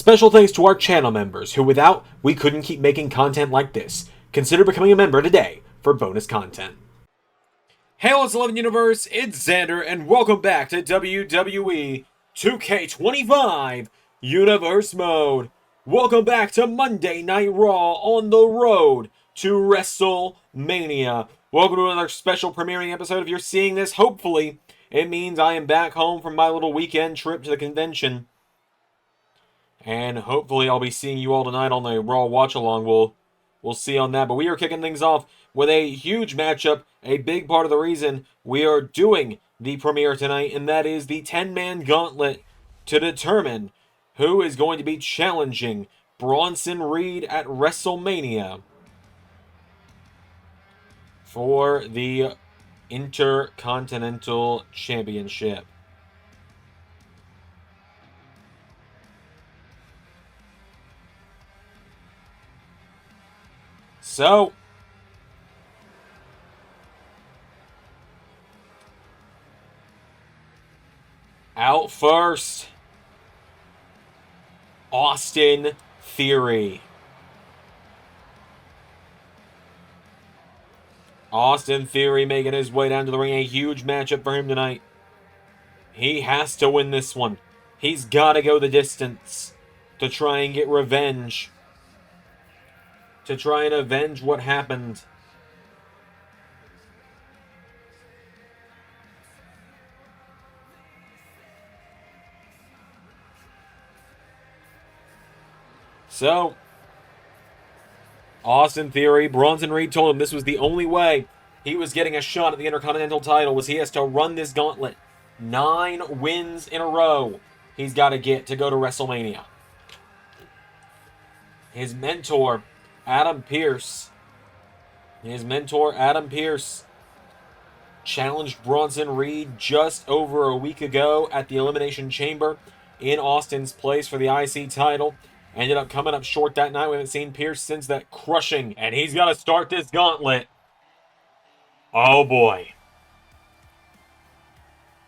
Special thanks to our channel members, who without, we couldn't keep making content like this. Consider becoming a member today for bonus content. Hey, what's 11 Universe? It's Xander, and welcome back to WWE 2K25 Universe Mode. Welcome back to Monday Night Raw on the road to WrestleMania. Welcome to another special premiering episode. If you're seeing this, hopefully, it means I am back home from my little weekend trip to the convention. And hopefully I'll be seeing you all tonight on the Raw watch-along. We'll see on that. But we are kicking things off with a huge matchup. A big part of the reason we are doing the premiere tonight. And that is the 10-man gauntlet to determine who is going to be challenging Bronson Reed at WrestleMania for the Intercontinental Championship. So, out first, Austin Theory. Austin Theory making his way down to the ring. A huge matchup for him tonight. He has to win this one. He's got to go the distance to try and get revenge. To try and avenge what happened. So, Austin Theory, Bronson Reed told him this was the only way he was getting a shot at the Intercontinental title, was he has to run this gauntlet. 9 wins in a row he's got to get to go to WrestleMania. His mentor, Adam Pearce, challenged Bronson Reed just over a week ago at the Elimination Chamber in Austin's place for the IC title. Ended up coming up short that night. We haven't seen Pearce since that crushing. And he's got to start this gauntlet. Oh boy.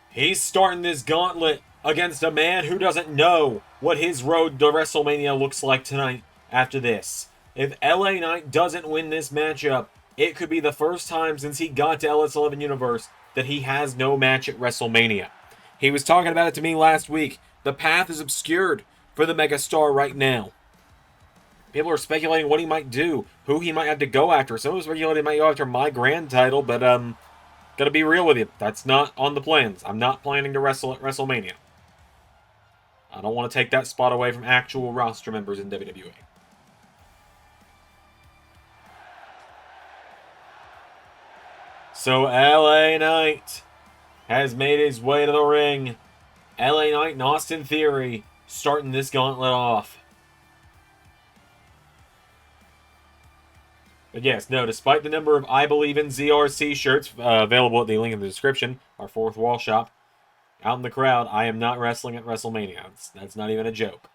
He's starting this gauntlet against a man who doesn't know what his road to WrestleMania looks like tonight after this. If LA Knight doesn't win this matchup, it could be the first time since he got to LS11 Universe that he has no match at WrestleMania. He was talking about it to me last week. The path is obscured for the megastar right now. People are speculating what he might do, who he might have to go after. Some are speculating he might go after my Grande title, but gotta be real with you. That's not on the plans. I'm not planning to wrestle at WrestleMania. I don't want to take that spot away from actual roster members in WWE. So LA Knight has made his way to the ring. LA Knight and Austin Theory starting this gauntlet off. But yes, no, despite the number of I Believe in ZRC shirts available at the link in the description, our fourth wall shop, out in the crowd, I am not wrestling at WrestleMania. That's not even a joke.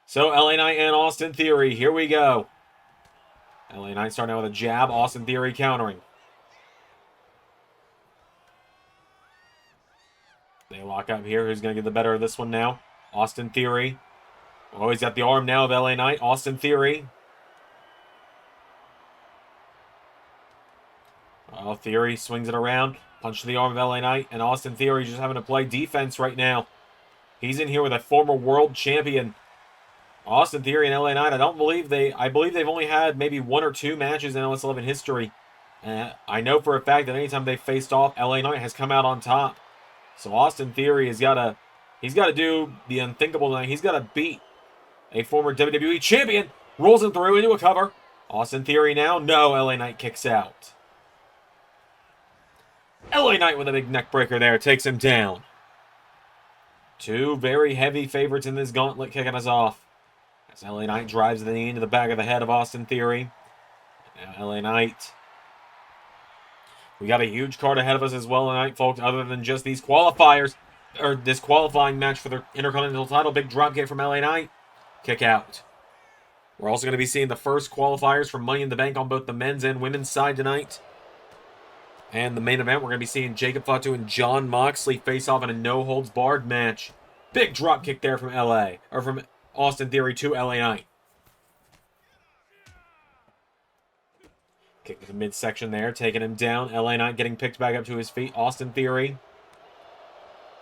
So LA Knight and Austin Theory, here we go. LA Knight starting out with a jab, Austin Theory countering. They lock up here. Who's going to get the better of this one now? Austin Theory. Oh, he's got the arm now of LA Knight. Austin Theory. Oh, Theory swings it around. Punch to the arm of LA Knight. And Austin Theory just having to play defense right now. He's in here with a former world champion. Austin Theory and LA Knight. I believe they've only had maybe 1 or 2 matches in LS11 history. I know for a fact that anytime they faced off, LA Knight has come out on top. So Austin Theory he's got to do the unthinkable tonight. He's got to beat a former WWE champion. Rolls him through into a cover. Austin Theory now. No, LA Knight kicks out. LA Knight with a big neck breaker there. Takes him down. 2 very heavy favorites in this gauntlet kicking us off. As LA Knight drives the knee into the back of the head of Austin Theory. Now LA Knight. We got a huge card ahead of us as well tonight, folks, other than just these qualifiers, or this qualifying match for the Intercontinental title. Big drop kick from LA Knight. Kick out. We're also going to be seeing the first qualifiers for Money in the Bank on both the men's and women's side tonight. And the main event, we're going to be seeing Jacob Fatu and Jon Moxley face off in a no-holds-barred match. Big drop kick there from LA, or from Austin Theory to LA Knight. Kick to the midsection there, taking him down. LA Knight getting picked back up to his feet. Austin Theory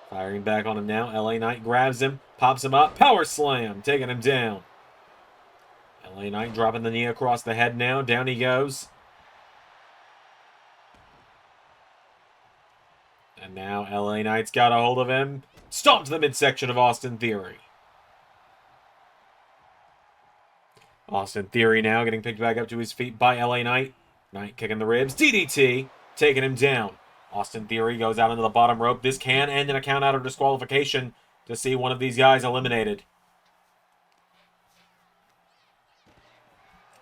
firing back on him now. LA Knight grabs him, pops him up. Power slam, taking him down. LA Knight dropping the knee across the head now. Down he goes. And now LA Knight's got a hold of him. Stomp to the midsection of Austin Theory. Austin Theory now getting picked back up to his feet by LA Knight. Knight kicking the ribs. DDT, taking him down. Austin Theory goes out into the bottom rope. This can end in a count out or disqualification to see one of these guys eliminated.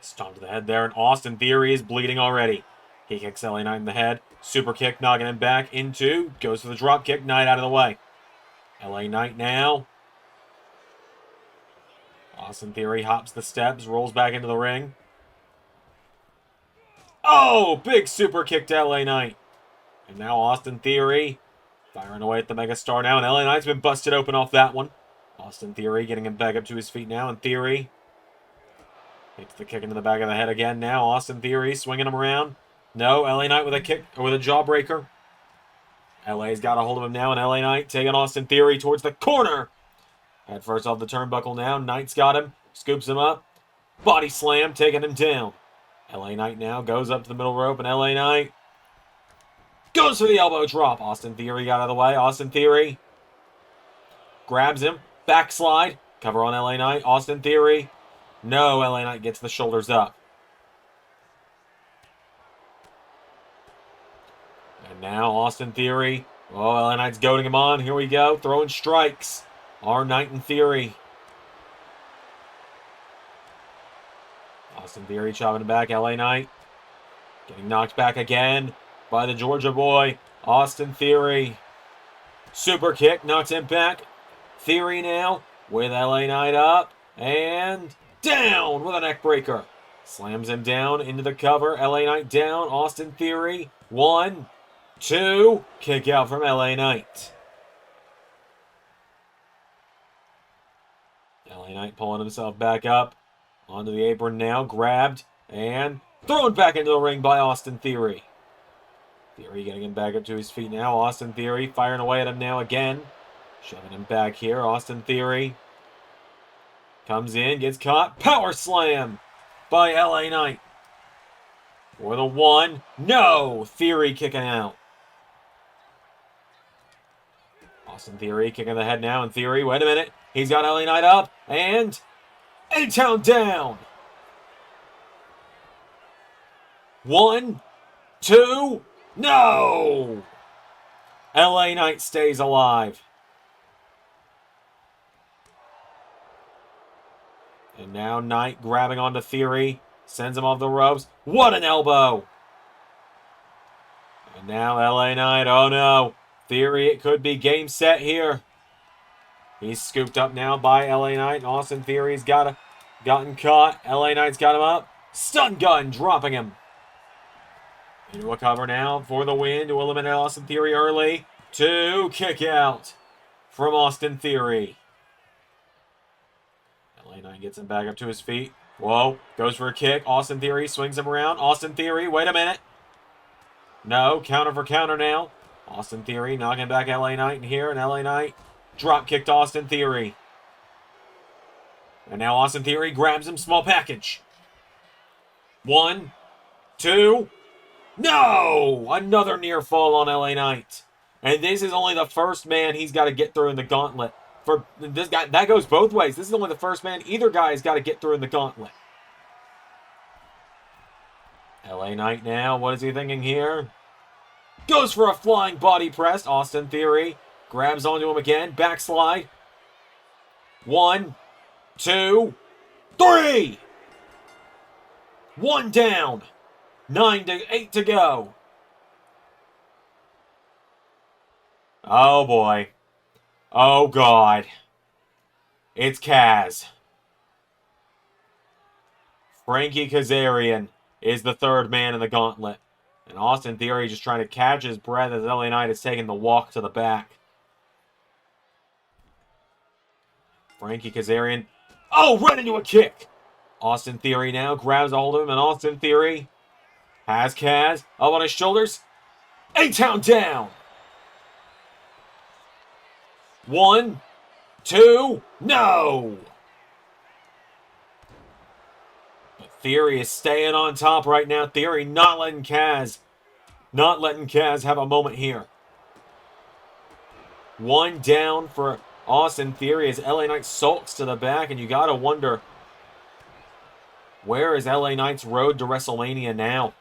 Stomp to the head there, and Austin Theory is bleeding already. He kicks LA Knight in the head. Super kick, knocking him back into. Goes for the drop kick. Knight out of the way. LA Knight now. Austin Theory hops the steps, rolls back into the ring. Oh, big super kick to LA Knight. And now Austin Theory firing away at the megastar now. And LA Knight's been busted open off that one. Austin Theory getting him back up to his feet now. And Theory takes the kick into the back of the head again now. Austin Theory swinging him around. No, LA Knight with a kick, or with a jawbreaker. LA's got a hold of him now, and LA Knight taking Austin Theory towards the corner. Head first off the turnbuckle now. Knight's got him, scoops him up. Body slam, taking him down. LA Knight now goes up to the middle rope, and LA Knight goes for the elbow drop. Austin Theory got out of the way. Austin Theory grabs him, backslide, cover on LA Knight. Austin Theory, no, LA Knight gets the shoulders up. And now Austin Theory. Oh, LA Knight's goading him on. Here we go. Throwing strikes. R Knight and Theory. Austin Theory chopping him back. LA Knight getting knocked back again by the Georgia boy. Austin Theory. Super kick. Knocks him back. Theory now with LA Knight up. And down with a neck breaker. Slams him down into the cover. LA Knight down. Austin Theory. 1, 2. Kick out from LA Knight. LA Knight pulling himself back up. Onto the apron now. Grabbed. And thrown back into the ring by Austin Theory. Theory getting him back up to his feet now. Austin Theory firing away at him now again. Shoving him back here. Austin Theory comes in. Gets caught. Power slam by LA Knight. For the 1. No! Theory kicking out. Austin Theory kicking the head now. And Theory, wait a minute. He's got LA Knight up. And A-Town down. 1, 2. No! LA Knight stays alive. And now Knight grabbing onto Theory. Sends him off the ropes. What an elbow! And now LA Knight. Oh no. Theory, it could be game set here. He's scooped up now by LA Knight. Austin Theory's gotten caught. LA Knight's got him up. Stun gun, dropping him. Into a cover now for the win to eliminate Austin Theory early. 2, kick out from Austin Theory. LA Knight gets him back up to his feet. Whoa, goes for a kick. Austin Theory swings him around. Austin Theory, wait a minute. No, counter for counter now. Austin Theory knocking back LA Knight in here, and LA Knight drop kicked Austin Theory. And now Austin Theory grabs him, small package. 1, 2. No! Another near fall on LA Knight. And this is only the first man he's got to get through in the gauntlet. For this guy, that goes both ways. This is only the first man either guy's got to get through in the gauntlet. LA Knight now, what is he thinking here? Goes for a flying body press. Austin Theory grabs onto him again. Backslide. 1, 2, 3. 1 down. 8 to go. Oh boy. Oh God. It's Kaz. Frankie Kazarian is the third man in the gauntlet. And Austin Theory just trying to catch his breath as LA Knight is taking the walk to the back. Frankie Kazarian Oh, right into a kick. Austin Theory now grabs a hold of him, and Austin Theory has Kaz up on his shoulders. A-Town down. 1, 2, no. But Theory is staying on top right now. Theory not letting Kaz have a moment here. 1 down for Austin Theory as LA Knight sulks to the back, and you gotta wonder, where is LA Knight's road to WrestleMania now?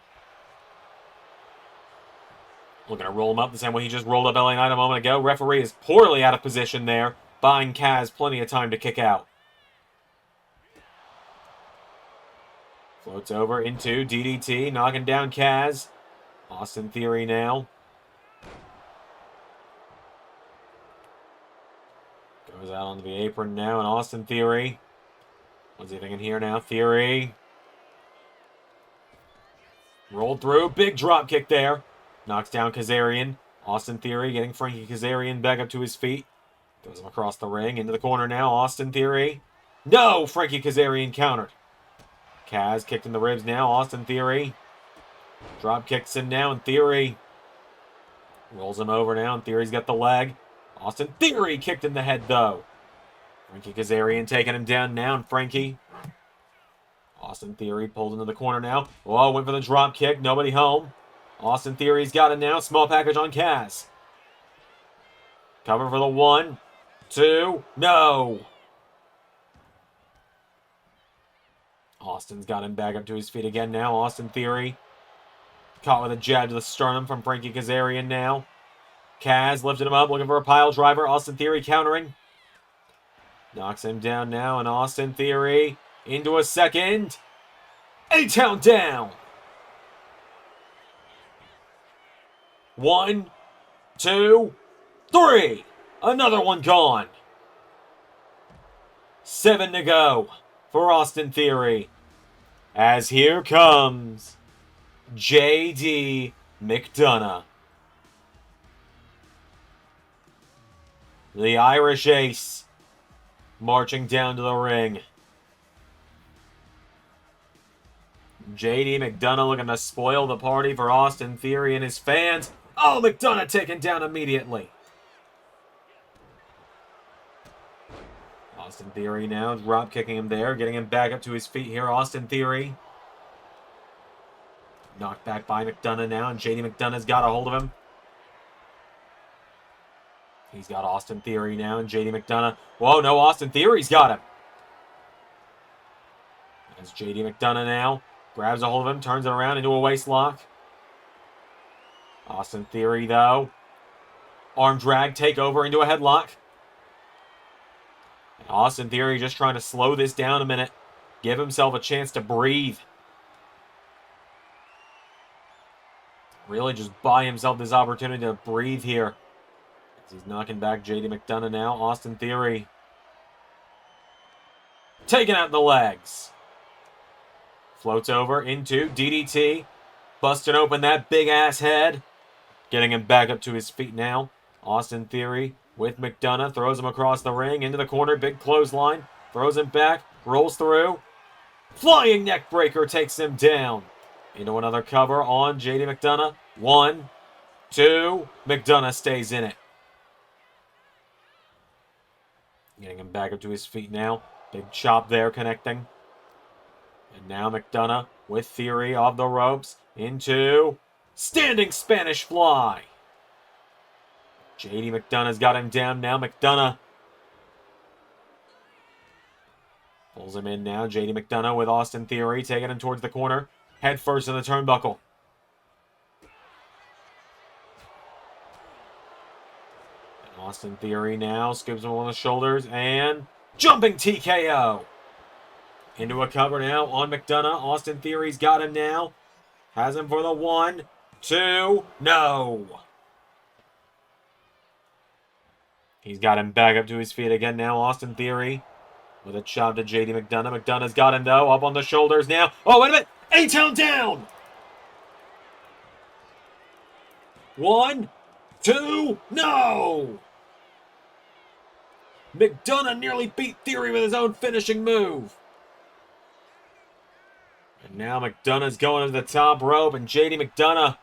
Looking to roll him up the same way he just rolled up LA Knight a moment ago. Referee is poorly out of position there, buying Kaz plenty of time to kick out. Floats over into DDT, knocking down Kaz. Austin Theory now. Goes out onto the apron now, and Austin Theory. What's he thinking here now? Theory. Rolled through. Big drop kick there. Knocks down Kazarian. Austin Theory getting Frankie Kazarian back up to his feet. Goes him across the ring. Into the corner now. Austin Theory. No! Frankie Kazarian countered. Kaz kicked in the ribs now. Austin Theory. Drop kicks him now, and Theory rolls him over now, and Theory's got the leg. Austin Theory kicked in the head, though. Frankie Kazarian taking him down now, and Frankie. Austin Theory pulled into the corner now. Oh, went for the drop kick. Nobody home. Austin Theory's got it now. Small package on Kaz. Cover for the 1, 2, no. Austin's got him back up to his feet again now. Austin Theory caught with a jab to the sternum from Frankie Kazarian now. Kaz lifted him up, looking for a pile driver. Austin Theory countering. Knocks him down now, and Austin Theory into a second. A-Town down. 1, 2, 3. Another one gone. 7 to go for Austin Theory. As here comes JD McDonagh. The Irish Ace marching down to the ring. JD McDonagh looking to spoil the party for Austin Theory and his fans. Oh, McDonagh taken down immediately. Austin Theory now drop kicking him there, getting him back up to his feet here. Austin Theory knocked back by McDonagh now, and JD McDonagh's got a hold of him. He's got Austin Theory now, and JD McDonagh. Whoa, no, Austin Theory's got him. As JD McDonagh now grabs a hold of him, turns it around into a waist lock. Austin Theory, though. Arm drag, take over into a headlock. And Austin Theory just trying to slow this down a minute. Give himself a chance to breathe. Really just buy himself this opportunity to breathe here. As he's knocking back JD McDonagh now. Austin Theory taking out the legs. Floats over into DDT. Busting open that big-ass head. Getting him back up to his feet now. Austin Theory with McDonagh. Throws him across the ring. Into the corner. Big clothesline. Throws him back. Rolls through. Flying neck breaker takes him down. Into another cover on JD McDonagh. 1, 2. McDonagh stays in it. Getting him back up to his feet now. Big chop there connecting. And now McDonagh with Theory off the ropes into standing Spanish fly. JD McDonagh's got him down now. McDonagh pulls him in now. JD McDonagh with Austin Theory taking him towards the corner. Head first in the turnbuckle. And Austin Theory now scoops him on the shoulders and jumping TKO. Into a cover now on McDonagh. Austin Theory's got him now. Has him for the 1, 2, no. He's got him back up to his feet again now. Austin Theory with a chop to JD McDonagh. McDonough's got him though. Up on the shoulders now. Oh, wait a minute. A-Town down. 1, 2, no. McDonagh nearly beat Theory with his own finishing move. And now McDonagh's going to the top rope, and JD McDonagh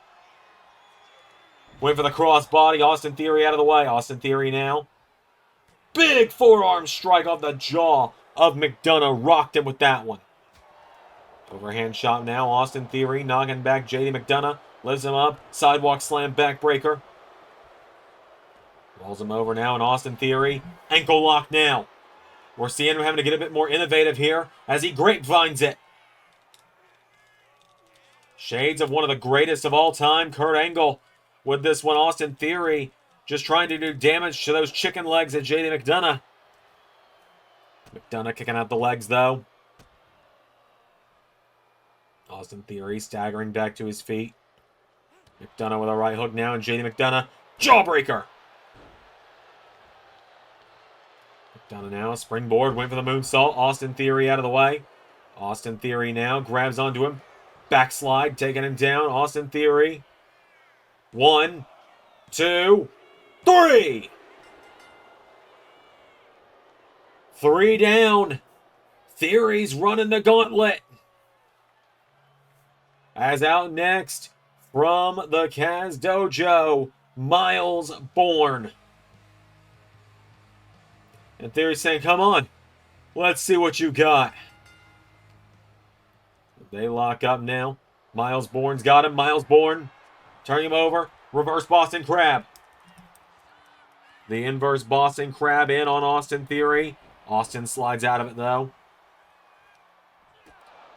went for the crossbody. Austin Theory out of the way. Austin Theory now. Big forearm strike off the jaw of McDonagh. Rocked him with that one. Overhand shot now. Austin Theory knocking back JD McDonagh. Lifts him up. Sidewalk slam backbreaker. Rolls him over now, and Austin Theory. Ankle lock now. We're seeing him having to get a bit more innovative here as he grapevines it. Shades of one of the greatest of all time, Kurt Angle, with this one. Austin Theory just trying to do damage to those chicken legs of JD McDonagh. McDonagh kicking out the legs, though. Austin Theory staggering back to his feet. McDonagh with a right hook now, and JD McDonagh, jawbreaker. McDonagh now, springboard, went for the moonsault. Austin Theory out of the way. Austin Theory now grabs onto him. Backslide, taking him down. Austin Theory. 1, 2, 3. 3 down. Theory's running the gauntlet. As out next, from the Kaz Dojo, Miles Borne. And Theory's saying, come on, let's see what you got. They lock up now. Miles Borne's got him. Miles Borne turning him over. Reverse Boston Crab. The inverse Boston Crab in on Austin Theory. Austin slides out of it, though.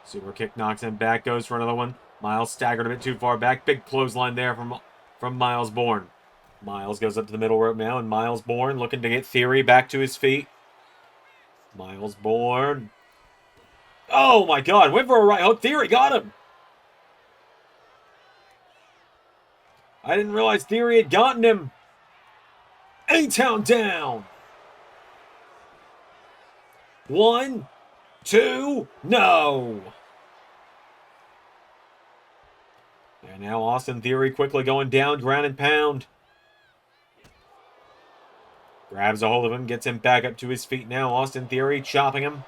Super kick knocks him back. Goes for another one. Miles staggered a bit too far back. Big clothesline there from Miles Borne. Miles goes up to the middle rope now, and Miles Borne looking to get Theory back to his feet. Miles Borne. Oh my God, went for a right hook. Theory got him. I didn't realize Theory had gotten him. A-Town down. 1, 2, no. And now Austin Theory quickly going down, ground and pound. Grabs a hold of him, gets him back up to his feet now. Austin Theory chopping him.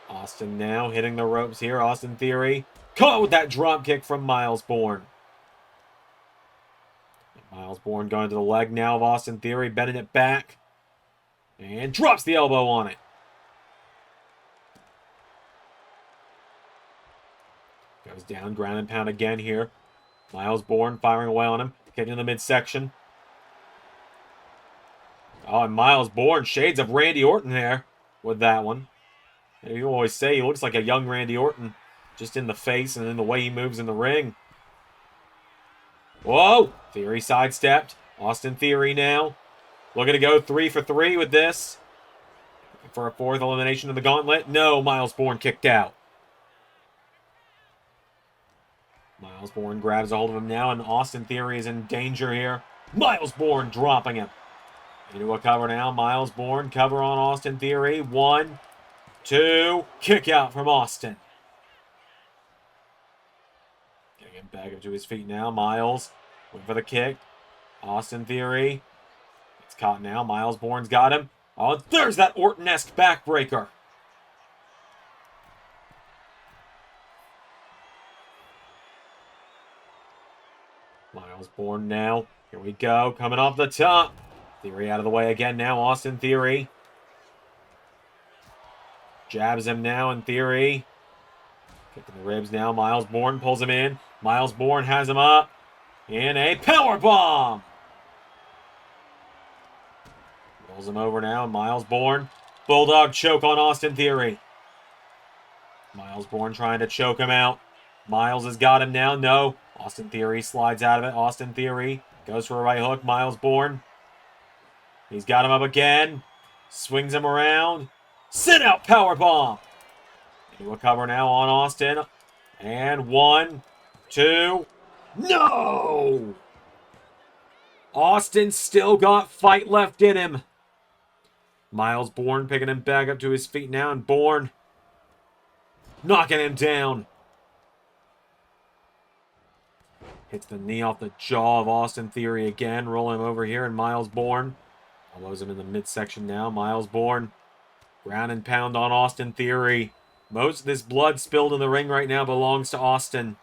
Austin now hitting the ropes here. Austin Theory caught with that drop kick from Miles Borne. Miles Borne going to the leg now of Austin Theory, bending it back. And drops the elbow on it. Goes down, ground and pound again here. Miles Borne firing away on him. Getting in the midsection. Oh, and Miles Borne, shades of Randy Orton there with that one. And you always say he looks like a young Randy Orton, just in the face and in the way he moves in the ring. Whoa! Theory sidestepped. Austin Theory now. Looking to go 3 for 3 with this. For a 4th elimination of the gauntlet. No, Miles Borne kicked out. Miles Borne grabs a hold of him now, and Austin Theory is in danger here. Miles Borne dropping him. Into a cover now. Miles Borne, cover on Austin Theory. 1, 2, kick out from Austin. Getting him back up to his feet now. Miles, went for the kick. Austin Theory. It's caught now. Miles Borne's got him. Oh, there's that Orton-esque backbreaker. Miles Borne now. Here we go. Coming off the top. Theory out of the way again now. Austin Theory. Jabs him now in Theory. Kicking the ribs now. Miles Borne pulls him in. Miles Borne has him up. In a powerbomb. Rolls him over now. Miles Borne. Bulldog choke on Austin Theory. Miles Borne trying to choke him out. Miles has got him now. No. Austin Theory slides out of it. Austin Theory goes for a right hook. Miles Borne. He's got him up again. Swings him around. Sit out powerbomb. Into a cover now on Austin. And 1, 2. No! Austin still got fight left in him. Miles Borne picking him back up to his feet now. And Borne knocking him down. Hits the knee off the jaw of Austin Theory again. Rolling him over here. And Miles Borne Elbows him in the midsection now. Miles Borne. Ground and pound on Austin Theory. Most of this blood spilled in the ring right now belongs to Austin.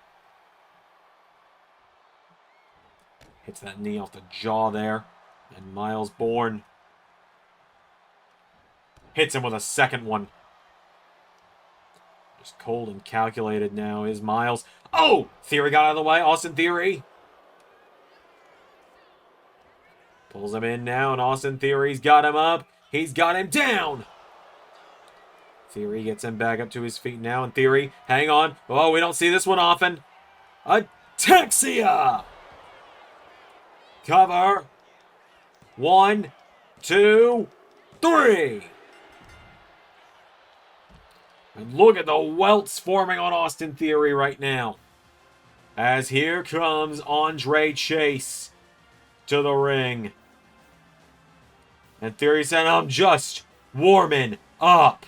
Hits that knee off the jaw there. And Miles Borne hits him with a second one. Just cold and calculated now is Miles. Oh! Theory got out of the way. Austin Theory pulls him in now, and Austin Theory's got him up. He's got him down. Theory gets him back up to his feet now, and Theory, hang on. Oh, we don't see this one often. Ataxia! Cover. 1, 2, 3. And look at the welts forming on Austin Theory right now. As here comes Andre Chase to the ring. And Theory said, I'm just warming up.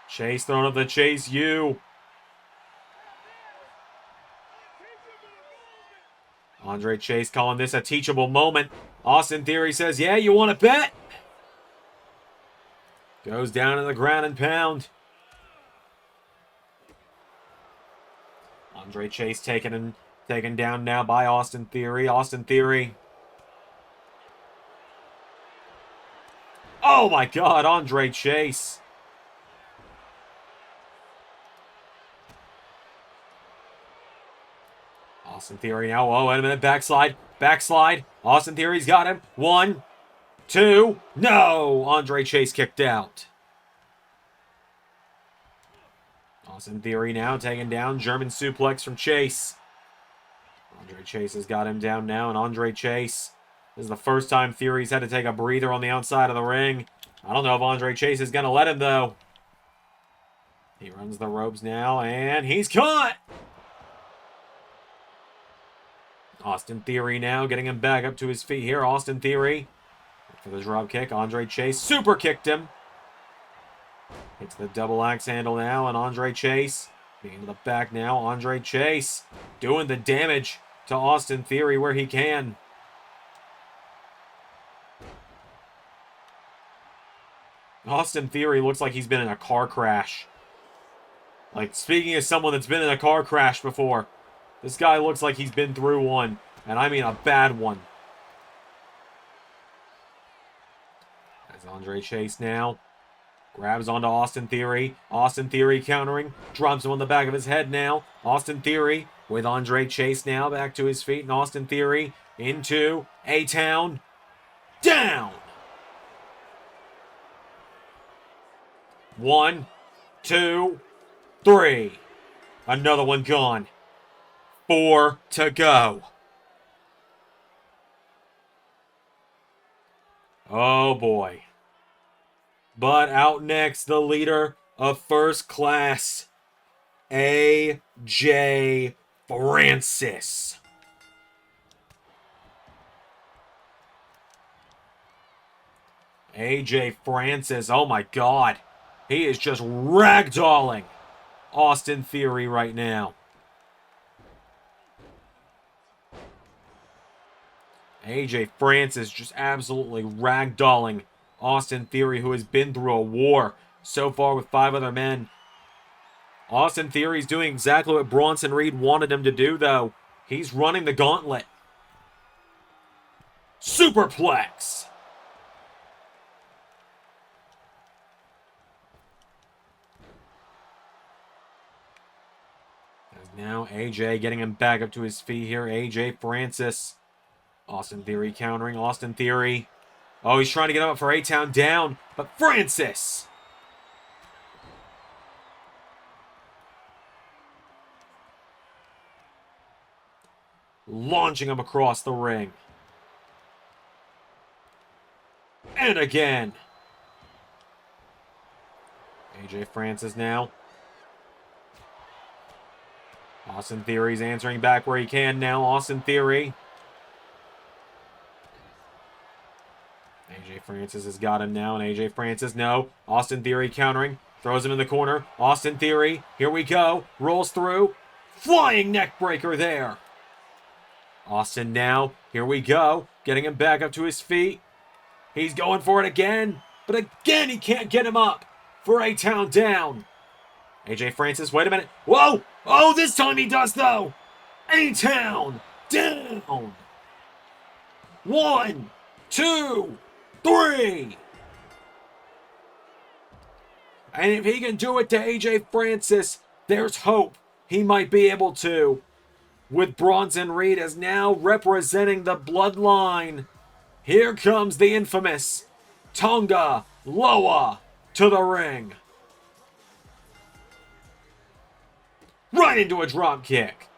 Chase throwing up the Chase U. Andre Chase calling this a teachable moment. Austin Theory says, yeah, you want to bet? Goes down to the ground and pound. Andre Chase taken down now by Austin Theory. Austin Theory. Oh my God, Andre Chase. Austin Theory now. Oh, wait a minute. Backslide. Backslide. Austin Theory's got him. 1, 2. No! Andre Chase kicked out. Austin Theory now taking down. German suplex from Chase. Andre Chase has got him down now. And Andre Chase, this is the first time Theory's had to take a breather on the outside of the ring. I don't know if Andre Chase is going to let him, though. He runs the ropes now. And he's caught! Austin Theory now getting him back up to his feet here. Austin Theory for the drop kick. Andre Chase super kicked him. Hits the double axe handle now, and Andre Chase being to the back now. Andre Chase doing the damage to Austin Theory where he can. Austin Theory looks like he's been in a car crash. Like, speaking as someone that's been in a car crash before, this guy looks like he's been through one, and I mean a bad one. As Andre Chase now grabs onto Austin Theory. Austin Theory countering, drops him on the back of his head now. Austin Theory with Andre Chase now back to his feet, and Austin Theory into A-Town. Down! 1, 2, 3. Another one gone. 4 to go. Oh boy. But out next, the leader of First Class, AJ Francis. AJ Francis, oh my God. He is just ragdolling Austin Theory right now. AJ Francis just absolutely ragdolling Austin Theory, who has been through a war so far with 5 other men. Austin Theory's doing exactly what Bronson Reed wanted him to do, though. He's running the gauntlet. Superplex! As now AJ getting him back up to his feet here. AJ Francis. Austin Theory countering. Austin Theory. Oh, he's trying to get him up for A-Town down. But Francis. Launching him across the ring. And again. AJ Francis now. Austin Theory's answering back where he can now. Austin Theory. AJ Francis has got him now, and AJ Francis, no. Austin Theory countering, throws him in the corner. Austin Theory, here we go, rolls through, Flying neck breaker there. Austin now, here we go, getting him back up to his feet. He's going for it again, but again he can't get him up for A-Town down. AJ Francis, wait a minute. Whoa! Oh, this time he does though. A-Town down. 1, 2, 3. And if he can do it to AJ Francis, there's hope he might be able to. With Bronson Reed as now representing the bloodline. Here comes the infamous Tonga Loa to the ring. Right into a drop kick.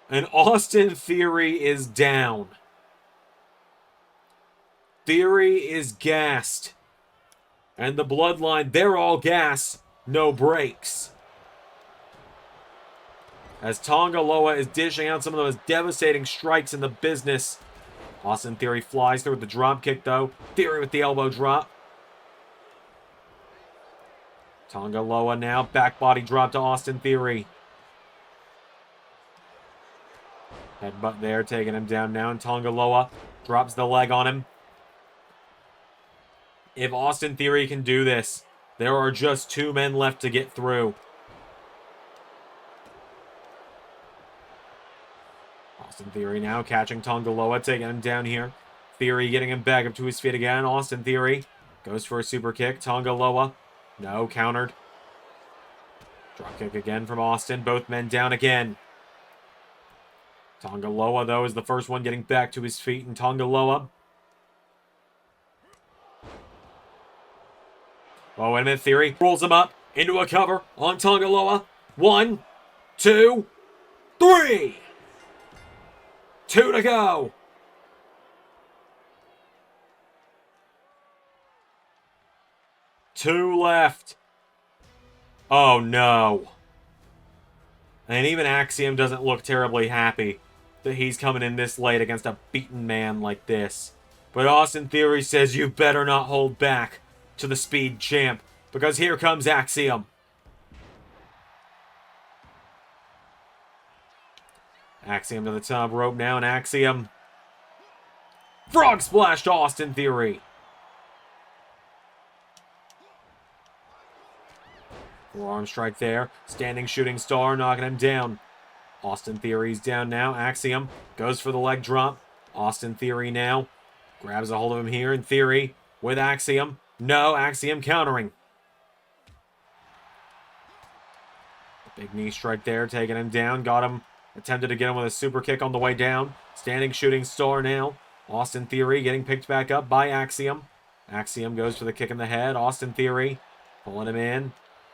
And Austin Theory is down. Theory is gassed. And the bloodline, they're all gas, no brakes. As Tonga Loa is dishing out some of those devastating strikes in the business. Austin Theory flies through with the drop kick though. Theory with the elbow drop. Tonga Loa now, back body drop to Austin Theory. Headbutt there, taking him down now, and Tonga Loa drops the leg on him. If Austin Theory can do this, there are just 2 men left to get through. Austin Theory now catching Tonga Loa, taking him down here. Theory getting him back up to his feet again. Austin Theory goes for a super kick. Tonga Loa, no, countered. Drop kick again from Austin. Both men down again. Tonga Loa, though, is the first one getting back to his feet. And Tonga Loa. Oh, wait a minute. Theory rolls him up into a cover on Tonga Loa. 1, 2, 3. 2 to go. Two left. Oh, no. And even Axiom doesn't look terribly happy that he's coming in this late against a beaten man like this. But Austin Theory says you better not hold back to the Speed Champ, because here comes Axiom. Axiom to the top rope now, and Axiom frog splash to Austin Theory. Forearm strike there. Standing shooting star, knocking him down. Austin Theory's down now. Axiom goes for the leg drop. Austin Theory now grabs a hold of him here, and Theory with Axiom. No, Axiom countering. Big knee strike there, taking him down. Got him. Attempted to get him with a super kick on the way down. Standing shooting star now. Austin Theory getting picked back up by Axiom. Axiom goes for the kick in the head. Austin Theory pulling him in.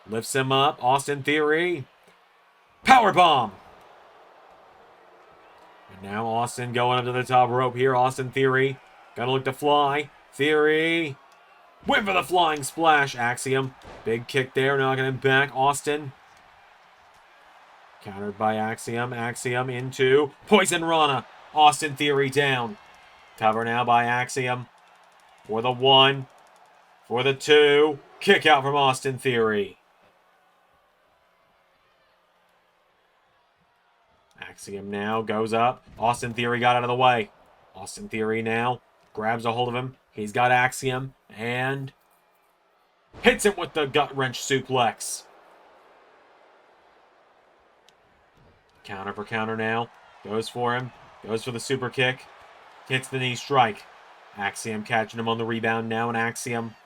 Lifts him up. Austin Theory. Powerbomb. And now Austin going up to the top rope here. Austin Theory. Gonna look to fly. Theory. Went for the flying splash. Axiom. Big kick there. Knocking him back. Austin. Countered by Axiom. Axiom into Poison Rana. Austin Theory down. Cover now by Axiom. For the 1. For the 2. Kick out from Austin Theory. Axiom now goes up. Austin Theory got out of the way. Austin Theory now grabs a hold of him. He's got Axiom and hits him with the gut wrench suplex. Counter for counter now. Goes for him. Goes for the super kick. Hits the knee strike. Axiom catching him on the rebound now, and Axiom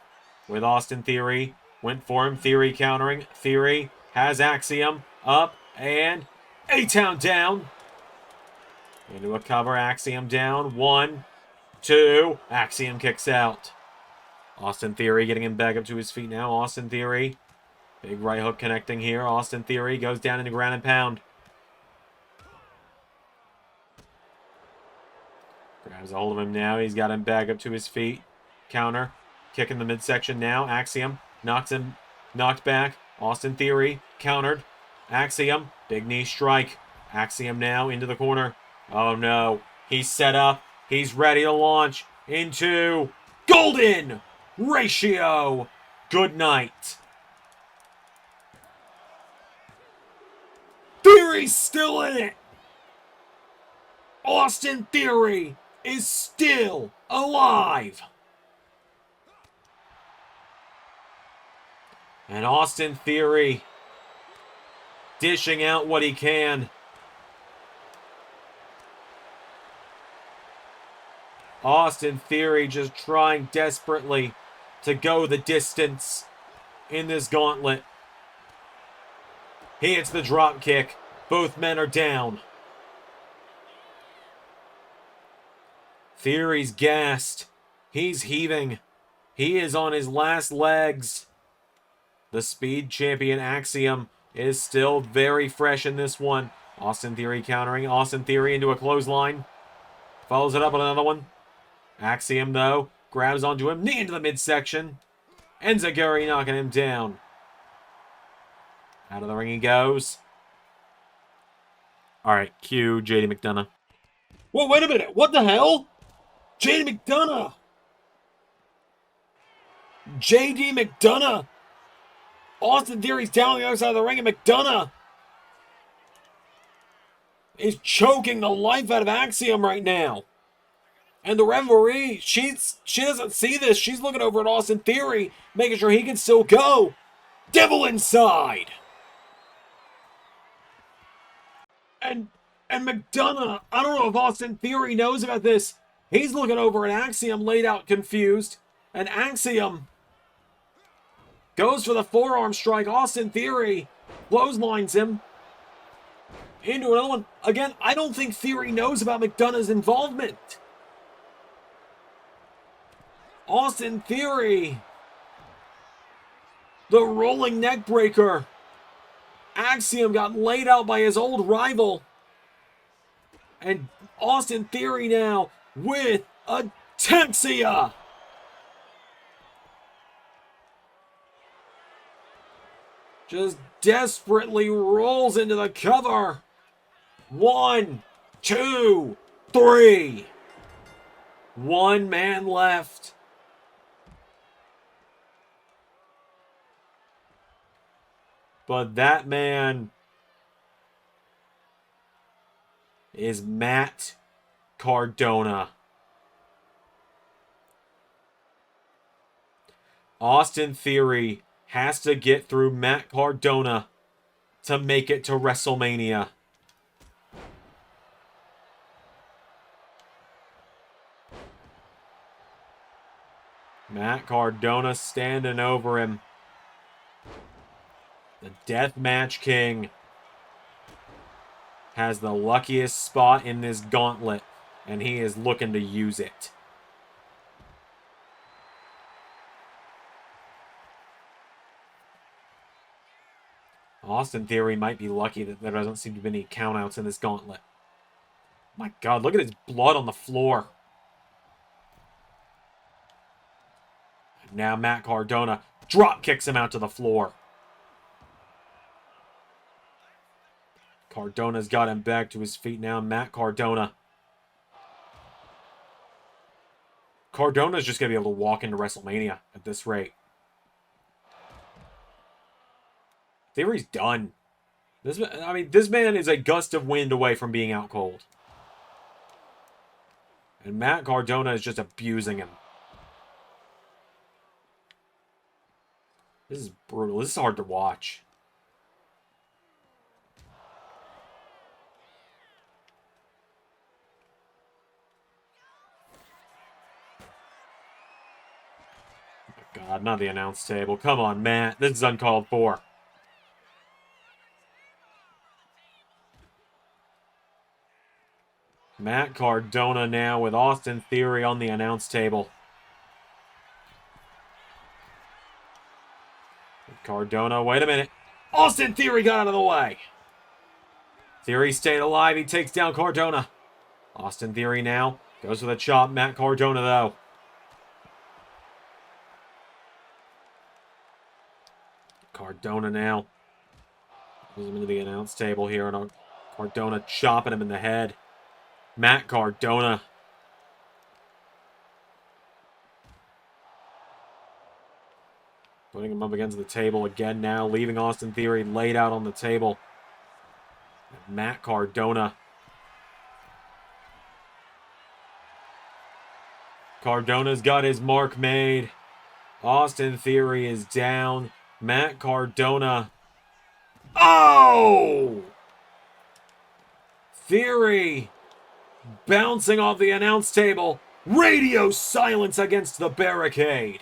with Austin Theory. Went for him. Theory countering. Theory has Axiom up and A-Town down. Into a cover. Axiom down. 1, 2. Axiom kicks out. Austin Theory getting him back up to his feet now. Austin Theory. Big right hook connecting here. Austin Theory goes down into ground and pound. Grabs a hold of him now. He's got him back up to his feet. Counter. Kick in the midsection now. Axiom knocks him. Knocked back. Austin Theory countered. Axiom. Big knee strike. Axiom now into the corner. Oh no. He's set up. He's ready to launch into Golden Ratio. Good night. Theory Theory's still in it. Austin Theory is still alive. And Austin Theory dishing out what he can. Austin Theory just trying desperately to go the distance in this gauntlet. He hits the drop kick. Both men are down. Theory's gassed. He's heaving. He is on his last legs. The Speed Champion Axiom is still very fresh in this one. Austin Theory countering. Austin Theory into a clothesline. Follows it up with another one. Axiom, though, grabs onto him. Knee into the midsection. Enziguri knocking him down. Out of the ring he goes. Alright, cue Jade McDonagh. Whoa, wait a minute. What the hell? Jade McDonagh. JD McDonagh. Austin Theory's down on the other side of the ring, and McDonagh is choking the life out of Axiom right now. And the referee, she doesn't see this. She's looking over at Austin Theory, making sure he can still go. Devil inside. And McDonagh, I don't know if Austin Theory knows about this. He's looking over at Axiom, laid out confused. And Axiom goes for the forearm strike. Austin Theory clotheslines him into another one. Again, I don't think Theory knows about McDonagh's involvement. Austin Theory. The rolling neck breaker. Axiom got laid out by his old rival. And Austin Theory now with ataxia. Just desperately rolls into the cover. 1, 2, 3. One man left. But that man is Matt Cardona. Austin Theory has to get through Matt Cardona to make it to WrestleMania. Matt Cardona standing over him. The Deathmatch King has the luckiest spot in this gauntlet, and he is looking to use it. Austin Theory might be lucky that there doesn't seem to be any countouts in this gauntlet. My God, look at his blood on the floor. Now Matt Cardona drop kicks him out to the floor. Cardona's got him back to his feet now. Matt Cardona. Cardona's just going to be able to walk into WrestleMania at this rate. Theory's done. This man is a gust of wind away from being out cold. And Matt Cardona is just abusing him. This is brutal. This is hard to watch. God, not the announce table. Come on, Matt. This is uncalled for. Matt Cardona now with Austin Theory on the announce table. Cardona, wait a minute. Austin Theory got out of the way. Theory stayed alive. He takes down Cardona. Austin Theory now goes for the chop. Matt Cardona, though. Cardona now pulls him into the announce table here, and Cardona chopping him in the head. Matt Cardona. Putting him up against the table again now, leaving Austin Theory laid out on the table. Matt Cardona. Cardona's got his mark made. Austin Theory is down. Matt Cardona. Oh! Theory bouncing off the announce table. Radio silence against the barricade.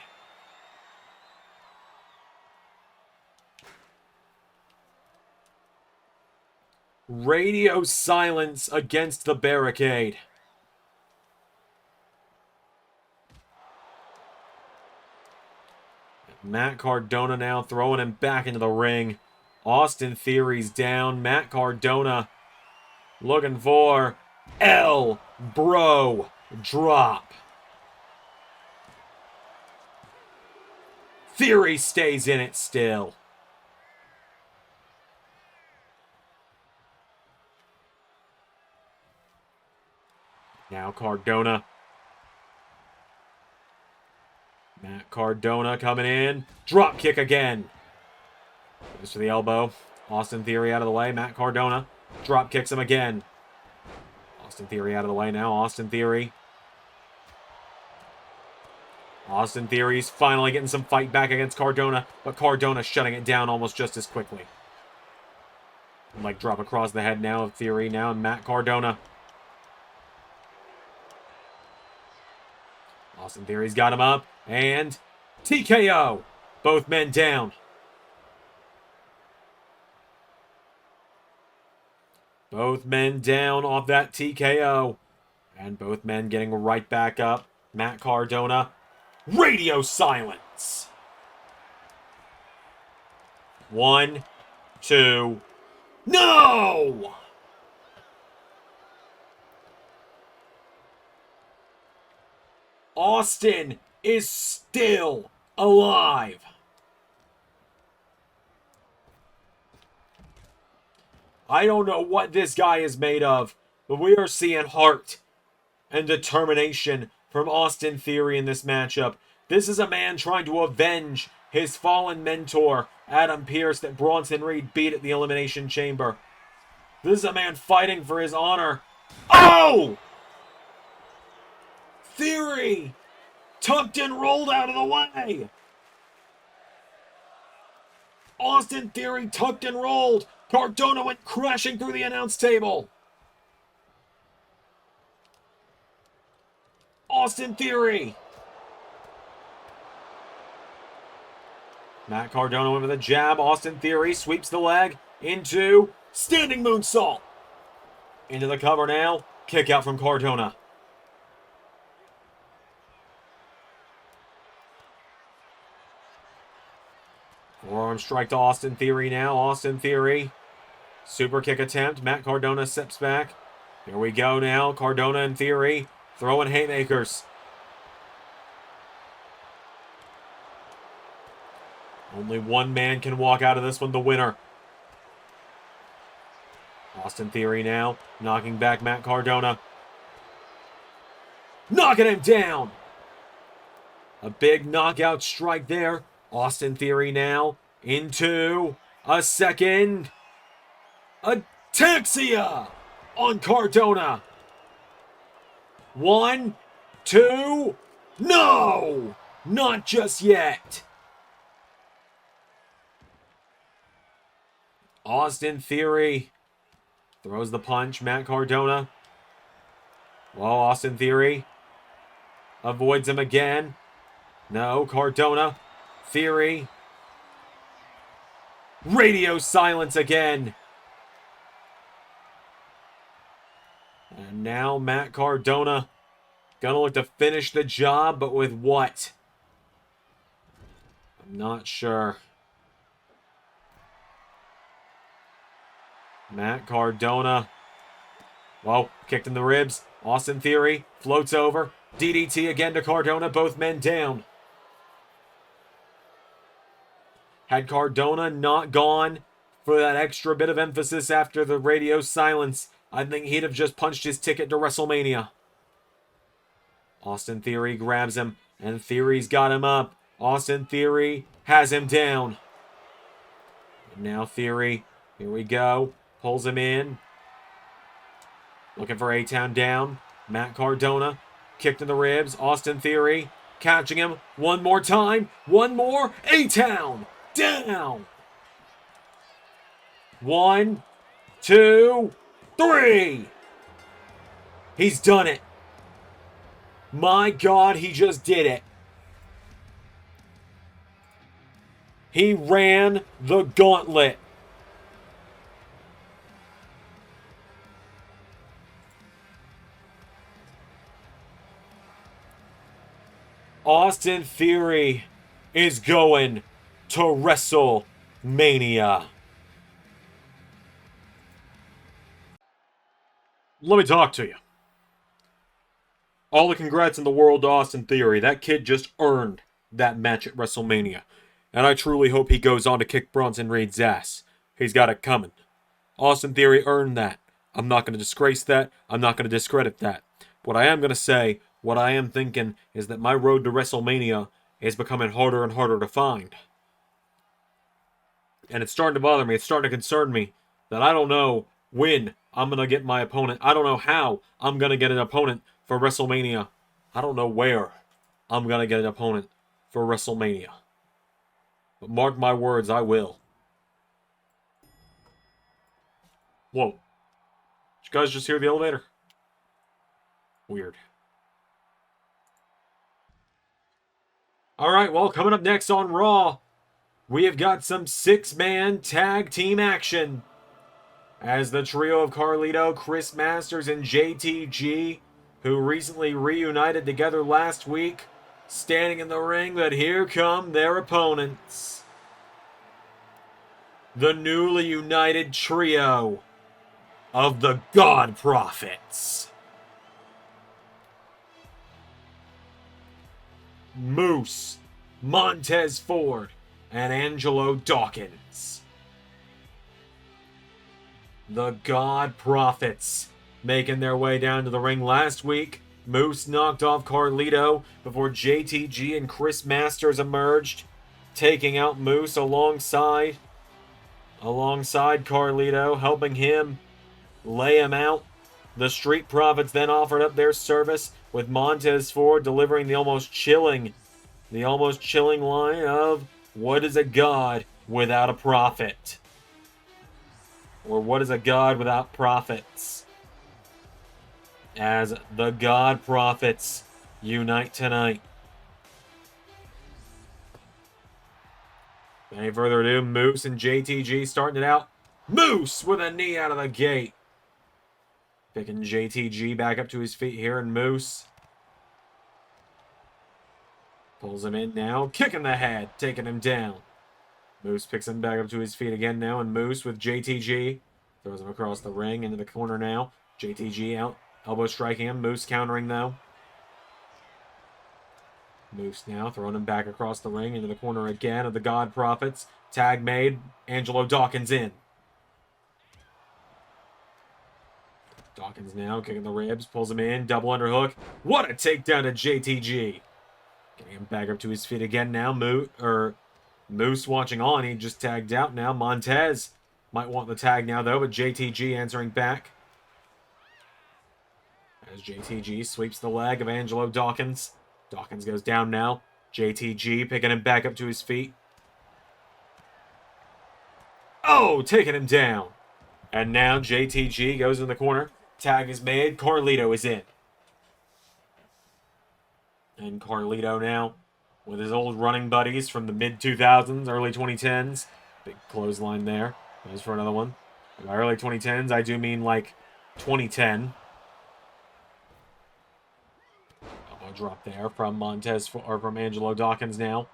Radio silence against the barricade. Matt Cardona now throwing him back into the ring. Austin Theory's down. Matt Cardona looking for Bro drop. Theory stays in it still. Now Cardona. Matt Cardona coming in. Drop kick again. Goes for the elbow. Austin Theory out of the way. Matt Cardona drop kicks him again. Austin Theory out of the way now. Austin Theory. Austin Theory's finally getting some fight back against Cardona, but Cardona shutting it down almost just as quickly. Like drop across the head now of Theory now, and Matt Cardona. Austin Theory's got him up, and TKO. Both men down. Both men down off that TKO. And both men getting right back up. Matt Cardona. Radio silence. 1, 2. No! Austin is still alive. I don't know what this guy is made of, but we are seeing heart and determination from Austin Theory in this matchup. This is a man trying to avenge his fallen mentor, Adam Pearce, that Bronson Reed beat at the Elimination Chamber. This is a man fighting for his honor. Oh! Theory tucked and rolled out of the way. Austin Theory tucked and rolled. Cardona went crashing through the announce table. Austin Theory. Matt Cardona went with a jab. Austin Theory sweeps the leg into standing moonsault. Into the cover now. Kick out from Cardona. Forearm strike to Austin Theory now. Austin Theory. Super kick attempt. Matt Cardona steps back. Here we go now. Cardona and Theory throwing haymakers. Only one man can walk out of this one the winner. Austin Theory now knocking back Matt Cardona. Knocking him down. A big knockout strike there. Austin Theory now into a second ataxia on Cardona. 1, 2, no! Not just yet. Austin Theory throws the punch. Matt Cardona. Well, Austin Theory avoids him again. No, Cardona. Theory. Radio silence again. And now Matt Cardona gonna look to finish the job, but with what? I'm not sure. Matt Cardona. Well, kicked in the ribs. Austin Theory floats over. DDT again to Cardona. Both men down. Had Cardona not gone for that extra bit of emphasis after the radio silence, I think he'd have just punched his ticket to WrestleMania. Austin Theory grabs him, and Theory's got him up. Austin Theory has him down. And now Theory, here we go, pulls him in. Looking for A-Town down. Matt Cardona. Kicked in the ribs. Austin Theory. Catching him. One more time. One more. A-Town. Down. 1, 2, 3. He's done it. My God, he just did it. He ran the gauntlet. Austin Theory is going to WrestleMania. Let me talk to you. All the congrats in the world to Austin Theory. That kid just earned that match at WrestleMania. And I truly hope he goes on to kick Bronson Reed's ass. He's got it coming. Austin Theory earned that. I'm not going to disgrace that. I'm not going to discredit that. What I am going to say, what I am thinking, is that my road to WrestleMania is becoming harder and harder to find. And it's starting to bother me. It's starting to concern me that I don't know when I'm going to get my opponent. I don't know how I'm going to get an opponent for WrestleMania. I don't know where I'm going to get an opponent for WrestleMania. But mark my words, I will. Whoa. Did you guys just hear the elevator? Weird. Alright, well, coming up next on Raw, we have got some 6-man tag team action. As the trio of Carlito, Chris Masters, and JTG, who recently reunited together last week, standing in the ring, but here come their opponents. The newly united trio of the God Prophets. Moose, Montez Ford, and Angelo Dawkins. The God Prophets making their way down to the ring last week. Moose knocked off Carlito before JTG and Chris Masters emerged, taking out Moose alongside Carlito, helping him lay him out. The Street Profits then offered up their service, with Montez Ford delivering the almost chilling line of, "What is a God without a prophet?" Or what is a God without prophets? As the God Prophets unite tonight. Without any further ado, Moose and JTG starting it out. Moose with a knee out of the gate. Picking JTG back up to his feet here, and Moose pulls him in now, kicking the head, taking him down. Moose picks him back up to his feet again now, and Moose with JTG throws him across the ring into the corner now. JTG out, elbow striking him. Moose countering though. Moose now throwing him back across the ring into the corner again of the God Prophets. Tag made. Angelo Dawkins in. Dawkins now kicking the ribs, pulls him in, double underhook. What a takedown to JTG. Getting him back up to his feet again now. Moose watching on. He just tagged out now. Montez might want the tag now though, but JTG answering back. As JTG sweeps the leg of Angelo Dawkins. Dawkins goes down now. JTG picking him back up to his feet. Oh, taking him down. And now JTG goes in the corner. Tag is made. Carlito is in. And Carlito now with his old running buddies from the mid-2000s, early 2010s. Big clothesline there. Goes for another one. And by early 2010s, I do mean like 2010. Elbow drop there from from Angelo Dawkins now.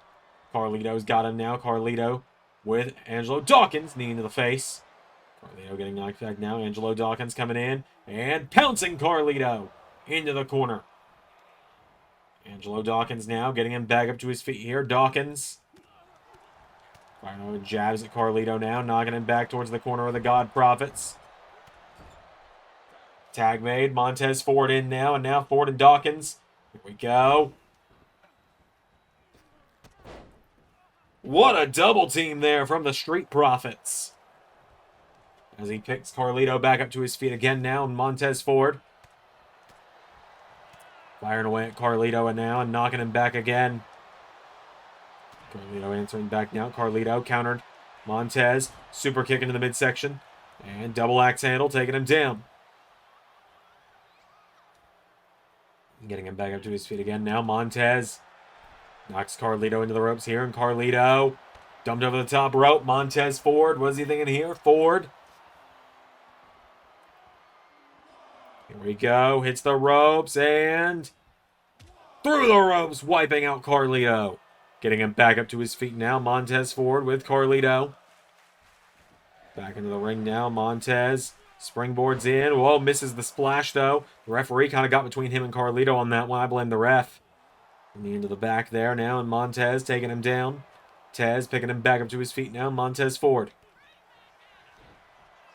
Carlito's got him now. Carlito with Angelo Dawkins, knee into the face. Carlito getting knocked back now. Angelo Dawkins coming in and pouncing Carlito into the corner. Angelo Dawkins now getting him back up to his feet here. Dawkins firing over jabs at Carlito now, knocking him back towards the corner of the God Prophets. Tag made. Montez Ford in now, and now Ford and Dawkins. Here we go. What a double team there from the Street Profits. as he picks Carlito back up to his feet again now, and Montez Ford. Firing away at Carlito and knocking him back again. Carlito answering back now. Carlito countered Montez. Super kick into the midsection. And double axe handle, taking him down. Getting him back up to his feet again now. Montez knocks Carlito into the ropes here. And Carlito dumped over the top rope. Montez Ford. What is he thinking here? Ford. Here we go. Hits the ropes and through the ropes, wiping out Carlito. Getting him back up to his feet now. Montez Ford with Carlito. Back into the ring now. Montez springboards in. Whoa, misses the splash though. The referee kind of got between him and Carlito on that one. I blame the ref. Knee into the back there now, and Montez taking him down. Tez picking him back up to his feet now. Montez Ford.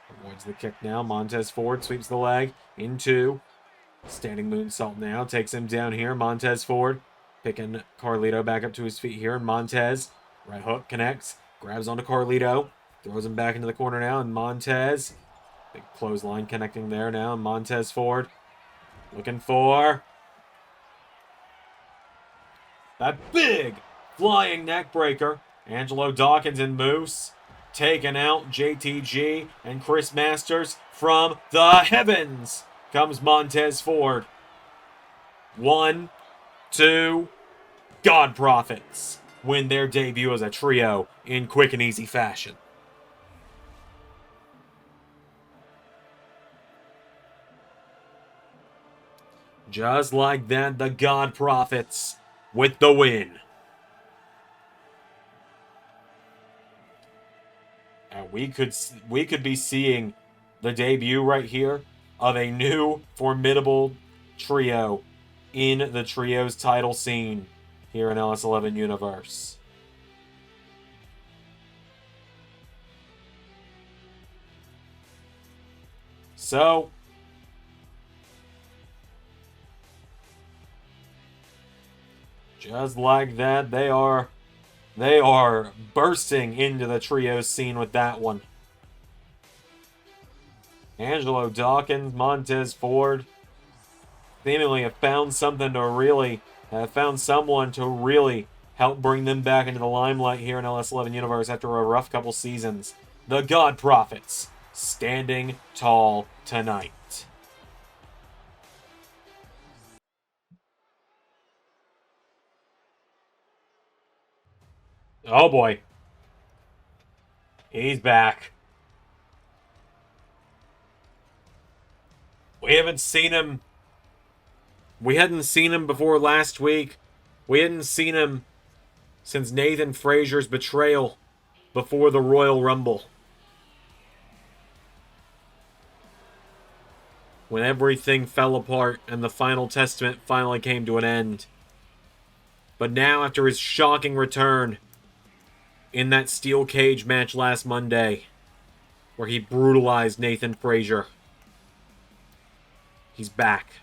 Avoids the kick now. Montez Ford sweeps the leg into standing moonsault now. Takes him down here. Montez Ford picking Carlito back up to his feet here. And Montez, right hook, connects. Grabs onto Carlito. Throws him back into the corner now. And Montez, big clothesline connecting there now. And Montez Ford looking for that big flying neck breaker. Angelo Dawkins and Moose taking out JTG and Chris Masters from the heavens. Comes Montez Ford. 1, 2, God Prophets win their debut as a trio in quick and easy fashion. Just like that, the God Prophets with the win. And we could be seeing the debut right here of a new formidable trio in the trios title scene here in LS11 Universe. So, just like that, they are bursting into the trios scene with that one. Angelo Dawkins, Montez Ford seemingly have found someone to really help bring them back into the limelight here in LS11 Universe after a rough couple seasons. The God Prophets standing tall tonight. Oh boy. He's back. We haven't seen him. We hadn't seen him before last week. We hadn't seen him since Nathan Frazer's betrayal before the Royal Rumble. When everything fell apart and the final testament finally came to an end. But now, after his shocking return in that steel cage match last Monday, where he brutalized Nathan Frazer, he's back.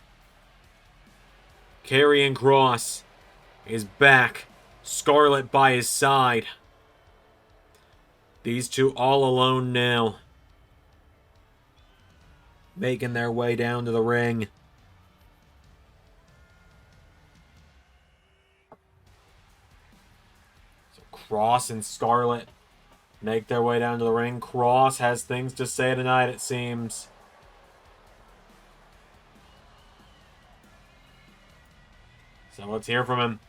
Karrion Kross is back. Scarlett by his side. These two all alone now, making their way down to the ring. So Kross and Scarlett make their way down to the ring. Kross has things to say tonight, it seems. So let's hear from him.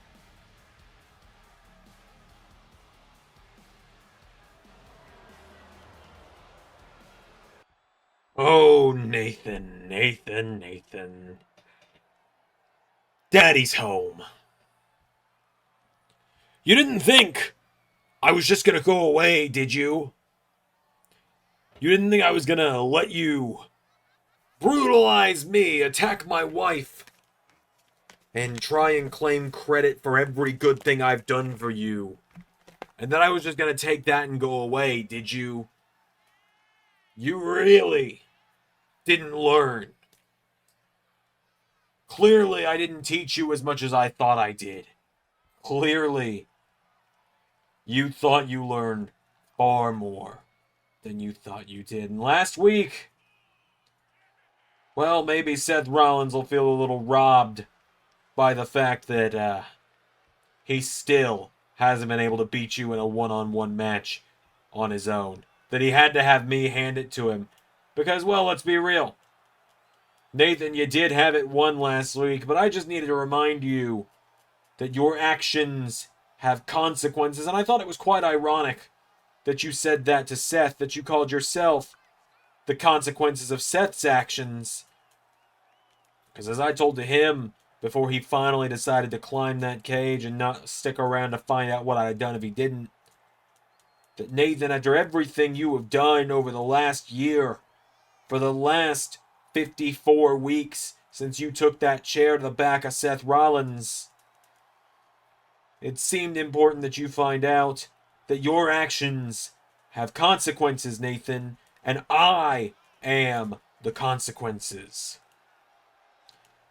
Oh, Nathan, Nathan, Nathan. Daddy's home. You didn't think I was just gonna go away, did you? You didn't think I was gonna let you brutalize me, attack my wife, and try and claim credit for every good thing I've done for you, and that I was just gonna take that and go away, did you? You really didn't learn. Clearly, I didn't teach you as much as I thought I did. Clearly, you thought you learned far more. than you thought you did. And last week, well, maybe Seth Rollins will feel a little robbed by the fact that he still hasn't been able to beat you in a one-on-one match on his own. That he had to have me hand it to him. Because, well, let's be real. Nathan, you did have it won last week, but I just needed to remind you that your actions have consequences. And I thought it was quite ironic that you said that to Seth, that you called yourself the consequences of Seth's actions. Because as I told to him before he finally decided to climb that cage and not stick around to find out what I had done if he didn't, that Nathan, after everything you have done over the last year, for the last 54 weeks since you took that chair to the back of Seth Rollins, it seemed important that you find out that your actions have consequences, Nathan, and I am the consequences.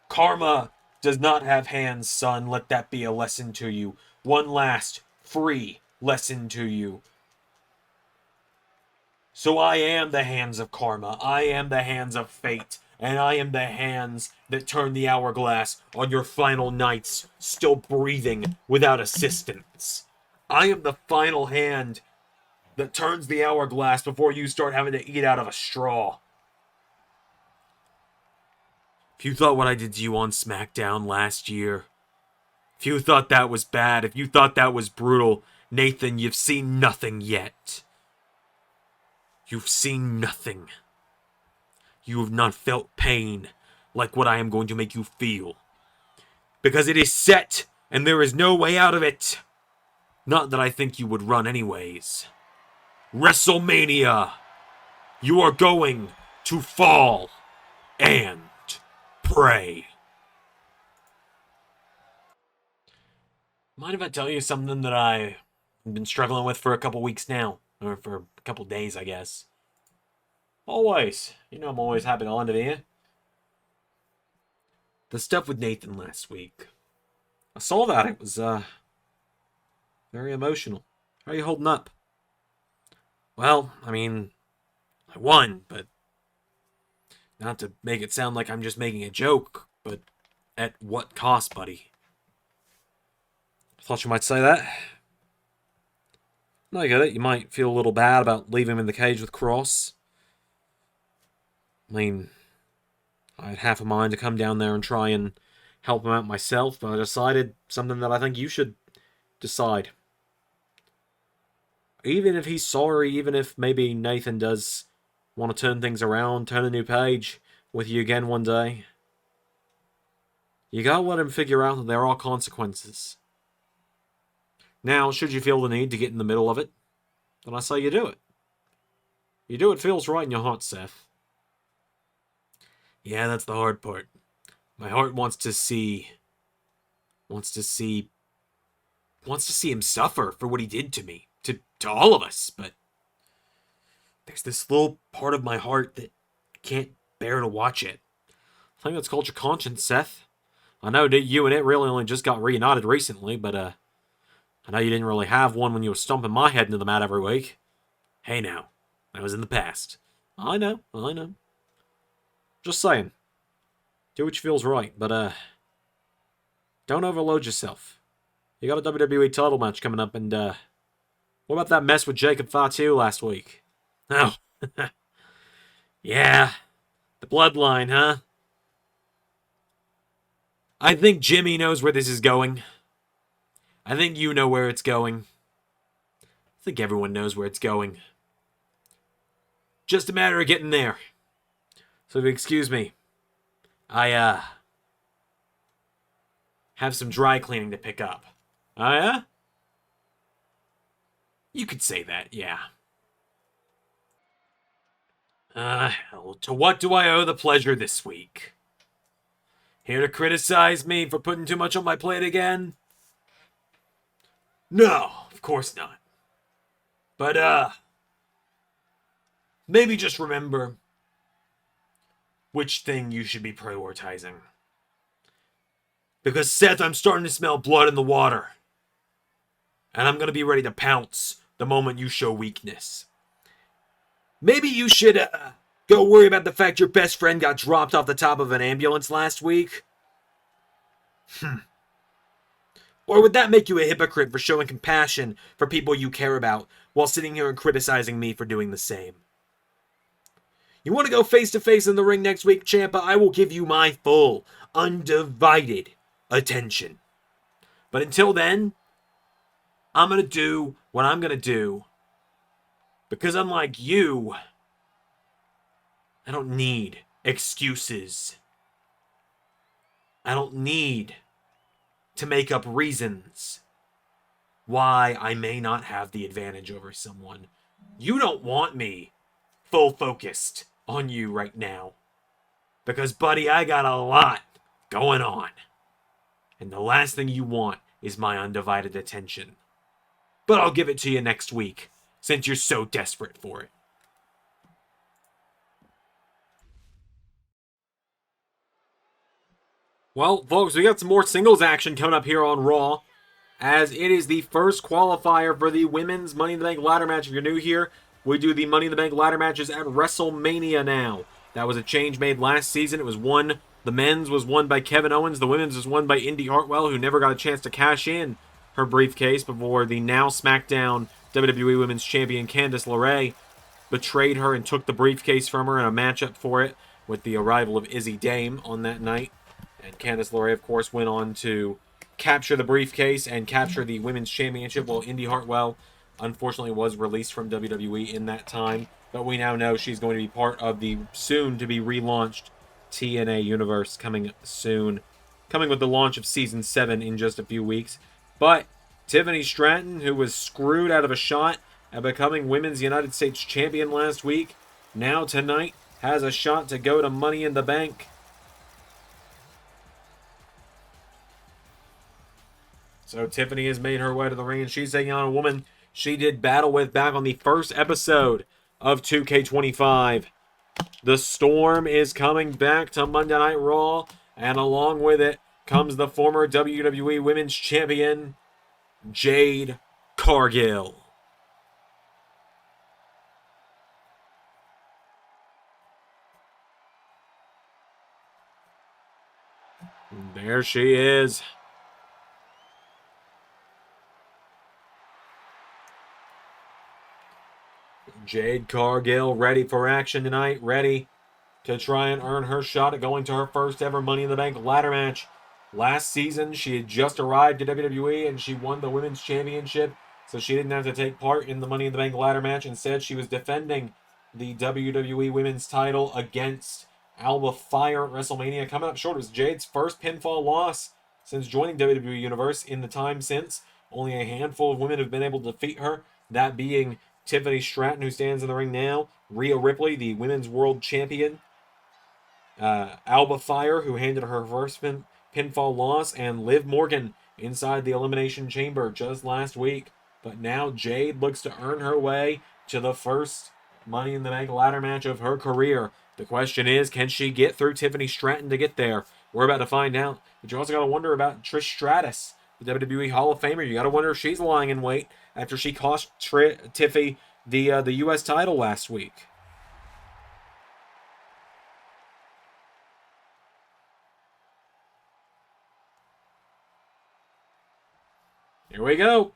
Karma does not have hands, son. Let that be a lesson to you. One last free lesson to you. So I am the hands of karma. I am the hands of fate. And I am the hands that turn the hourglass on your final nights, still breathing without assistance. I am the final hand that turns the hourglass before you start having to eat out of a straw. If you thought what I did to you on SmackDown last year, if you thought that was bad, if you thought that was brutal, Nathan, you've seen nothing yet. You've seen nothing. You have not felt pain like what I am going to make you feel. Because it is set, and there is no way out of it. Not that I think you would run anyways. WrestleMania! You are going to fall and pray. Mind if I tell you something that I've been struggling with for a couple weeks now? Or for a couple days, I guess. Always. You know I'm always happy to lend it here. The stuff with Nathan last week. I saw that. It was, very emotional. How are you holding up? Well, I mean, I won, but not to make it sound like I'm just making a joke, but at what cost, buddy? Thought you might say that. No, I get it. You might feel a little bad about leaving him in the cage with Cross. I mean, I had half a mind to come down there and try and help him out myself, but I decided something that I think you should decide. Even if he's sorry, even if maybe Nathan does want to turn things around, turn a new page with you again one day, you gotta let him figure out that there are consequences. Now, should you feel the need to get in the middle of it, then I say you do it. You do what feels right in your heart, Seth. Yeah, that's the hard part. My heart wants to see him suffer for what he did to me, to all of us, but there's this little part of my heart that can't bear to watch it. I think that's called your conscience, Seth. I know that you and it really only just got reunited recently, but I know you didn't really have one when you were stomping my head into the mat every week. Hey now, that was in the past. I know. Just saying. Do what feels right, but don't overload yourself. You got a WWE title match coming up, and what about that mess with Jake and Fatu last week? Oh. Yeah. The bloodline, huh? I think Jimmy knows where this is going. I think you know where it's going. I think everyone knows where it's going. Just a matter of getting there. So if you excuse me, I have some dry cleaning to pick up. Oh yeah? You could say that, yeah. To what do I owe the pleasure this week? Here to criticize me for putting too much on my plate again? No, of course not. But, maybe just remember which thing you should be prioritizing. Because, Seth, I'm starting to smell blood in the water. And I'm going to be ready to pounce the moment you show weakness. Maybe you should go worry about the fact your best friend got dropped off the top of an ambulance last week. Or would that make you a hypocrite for showing compassion for people you care about while sitting here and criticizing me for doing the same? You want to go face to face in the ring next week, Ciampa? I will give you my full, undivided attention. But until then, I'm going to do what I'm going to do. Because unlike you, I don't need excuses. I don't need to make up reasons why I may not have the advantage over someone. You don't want me full focused on you right now. Because, buddy, I got a lot going on. And the last thing you want is my undivided attention. But I'll give it to you next week, since you're so desperate for it. Well, folks, we got some more singles action coming up here on Raw, as it is the first qualifier for the women's Money in the Bank ladder match. If you're new here, we do the Money in the Bank ladder matches at WrestleMania now. That was a change made last season. It was won, the men's was won by Kevin Owens, the women's was won by Indy Hartwell, who never got a chance to cash in her briefcase before the now SmackDown WWE Women's Champion Candice LeRae betrayed her and took the briefcase from her in a matchup for it with the arrival of Izzy Dame on that night. And Candice LeRae, of course, went on to capture the briefcase and capture the Women's Championship, while Indy Hartwell, unfortunately, was released from WWE in that time. But we now know she's going to be part of the soon-to-be relaunched TNA universe coming soon. Coming with the launch of Season 7 in just a few weeks. But Tiffany Stratton, who was screwed out of a shot at becoming Women's United States Champion last week, now tonight has a shot to go to Money in the Bank. So Tiffany has made her way to the ring, and she's taking on a woman she did battle with back on the first episode of 2K25. The Storm is coming back to Monday Night Raw, and along with it comes the former WWE Women's Champion, Jade Cargill. There she is. Jade Cargill ready for action tonight, ready to try and earn her shot at going to her first ever Money in the Bank ladder match. Last season, she had just arrived to WWE and she won the Women's Championship, so she didn't have to take part in the Money in the Bank ladder match. Instead, she was defending the WWE Women's title against Alba Fire at WrestleMania. Coming up short, it was Jade's first pinfall loss since joining WWE Universe in the time since. Only a handful of women have been able to defeat her, that being Tiffany Stratton, who stands in the ring now, Rhea Ripley, the Women's World Champion, Alba Fire, who handed her first pinfall loss, and Liv Morgan inside the Elimination Chamber just last week. But now Jade looks to earn her way to the first Money in the Bank ladder match of her career. The question is, can she get through Tiffany Stratton to get there? We're about to find out. But you also got to wonder about Trish Stratus, the WWE Hall of Famer. You got to wonder if she's lying in wait after she cost Tiffy the U.S. title last week. Here we go.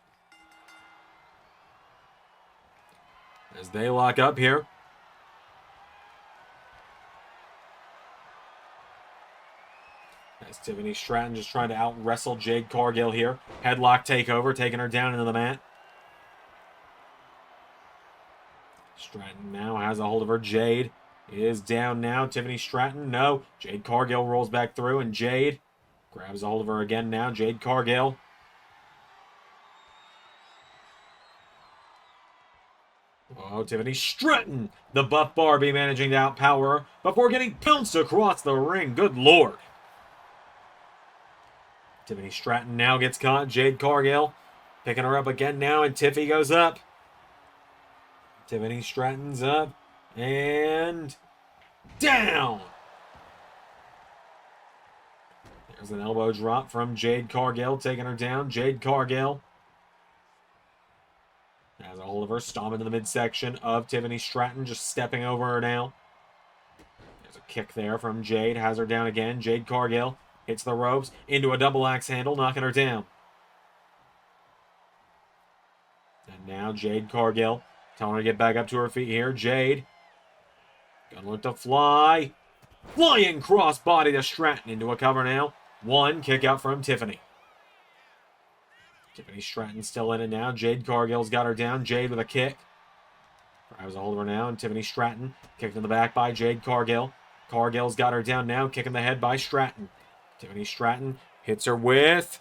As they lock up here. As Tiffany Stratton just trying to out-wrestle Jade Cargill here. Headlock takeover, taking her down into the mat. Stratton now has a hold of her. Jade is down now. Tiffany Stratton, no. Jade Cargill rolls back through, and Jade grabs a hold of her again now. Jade Cargill. Oh, Tiffany Stratton, the Buff Barbie, managing to outpower her before getting pounced across the ring. Good Lord. Tiffany Stratton now gets caught. Jade Cargill picking her up again now, and Tiffy goes up. Tiffany Stratton's up, and down. There's an elbow drop from Jade Cargill, taking her down. Jade Cargill Has a hold of her, stomp into the midsection of Tiffany Stratton, just stepping over her now. There's a kick there from Jade, has her down again. Jade Cargill hits the ropes into a double axe handle, knocking her down. And now Jade Cargill telling her to get back up to her feet here. Jade gonna look to fly. Flying crossbody to Stratton into a cover now. One kick out from Tiffany. Tiffany Stratton still in it now. Jade Cargill's got her down. Jade with a kick. Grabs a hold of her now. And Tiffany Stratton kicked in the back by Jade Cargill. Cargill's got her down now. Kick in the head by Stratton. Tiffany Stratton hits her with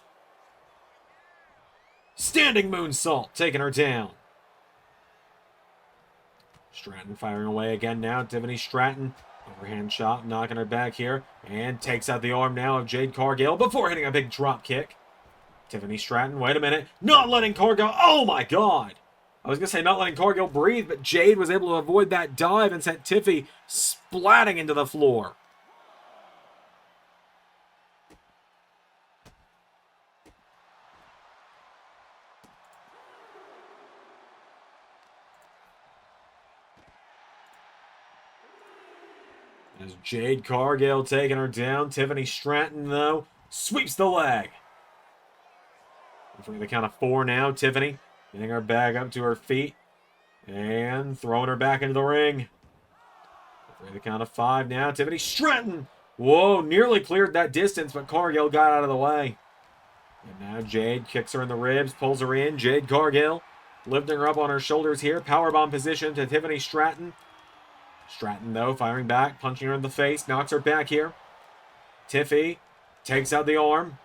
standing moonsault, taking her down. Stratton firing away again now. Tiffany Stratton, overhand shot, knocking her back here. And takes out the arm now of Jade Cargill before hitting a big drop kick. Tiffany Stratton, wait a minute. Not letting Cargill, oh my god! I was going to say not letting Cargill breathe, but Jade was able to avoid that dive and sent Tiffy splatting into the floor. As Jade Cargill taking her down. Tiffany Stratton, though, sweeps the leg. For the count of 4 now, Tiffany getting her back up to her feet and throwing her back into the ring. For the count of 5 now, Tiffany Stratton. Whoa, nearly cleared that distance, but Cargill got out of the way. And now Jade kicks her in the ribs, pulls her in. Jade Cargill lifting her up on her shoulders here. Powerbomb position to Tiffany Stratton. Stratton, though, firing back, punching her in the face, knocks her back here. Tiffy takes out the arm.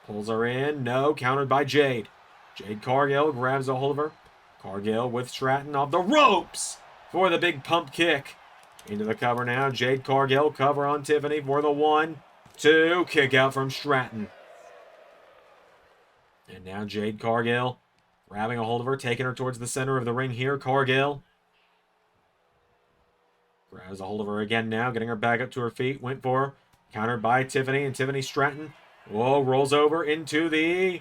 Pulls her in. No. Countered by Jade. Jade Cargill grabs a hold of her. Cargill with Stratton off the ropes for the big pump kick. Into the cover now. Jade Cargill cover on Tiffany for the 1, 2. Kick out from Stratton. And now Jade Cargill grabbing a hold of her. Taking her towards the center of the ring here. Cargill grabs a hold of her again now. Getting her back up to her feet. Went for her. Countered by Tiffany and Tiffany Stratton. Whoa, rolls over into the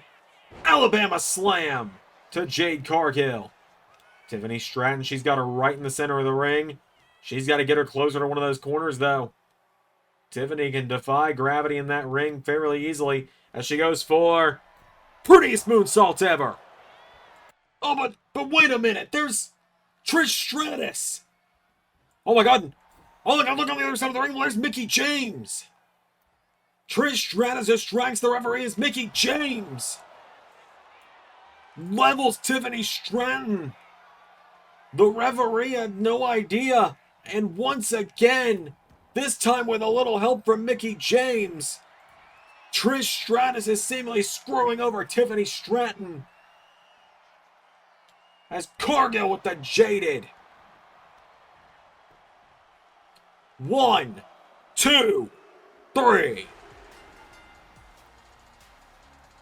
Alabama Slam to Jade Cargill. Tiffany Stratton, she's got her right in the center of the ring. She's got to get her closer to one of those corners, though. Tiffany can defy gravity in that ring fairly easily as she goes for prettiest moonsault ever. Oh, but wait a minute. There's Trish Stratus. Oh, my God. Oh, look on the other side of the ring. There's Mickie James. Trish Stratus distracts the referee as Mickie James levels Tiffany Stratton. The referee had no idea. And once again, this time with a little help from Mickie James, Trish Stratus is seemingly screwing over Tiffany Stratton. As Cargill with the Jaded. 1, 2, 3.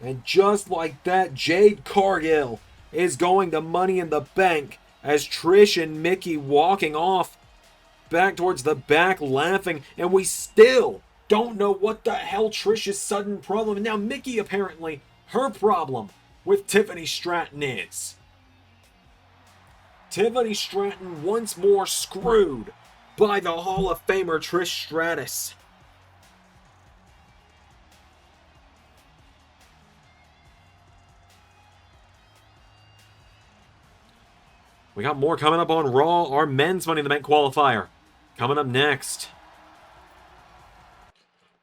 And just like that, Jade Cargill is going to Money in the Bank as Trish and Mickie walking off back towards the back laughing. And we still don't know what the hell Trish's sudden problem. And now Mickie apparently, her problem with Tiffany Stratton is. Tiffany Stratton once more screwed by the Hall of Famer Trish Stratus. We got more coming up on Raw, our men's Money in the Bank qualifier. Coming up next.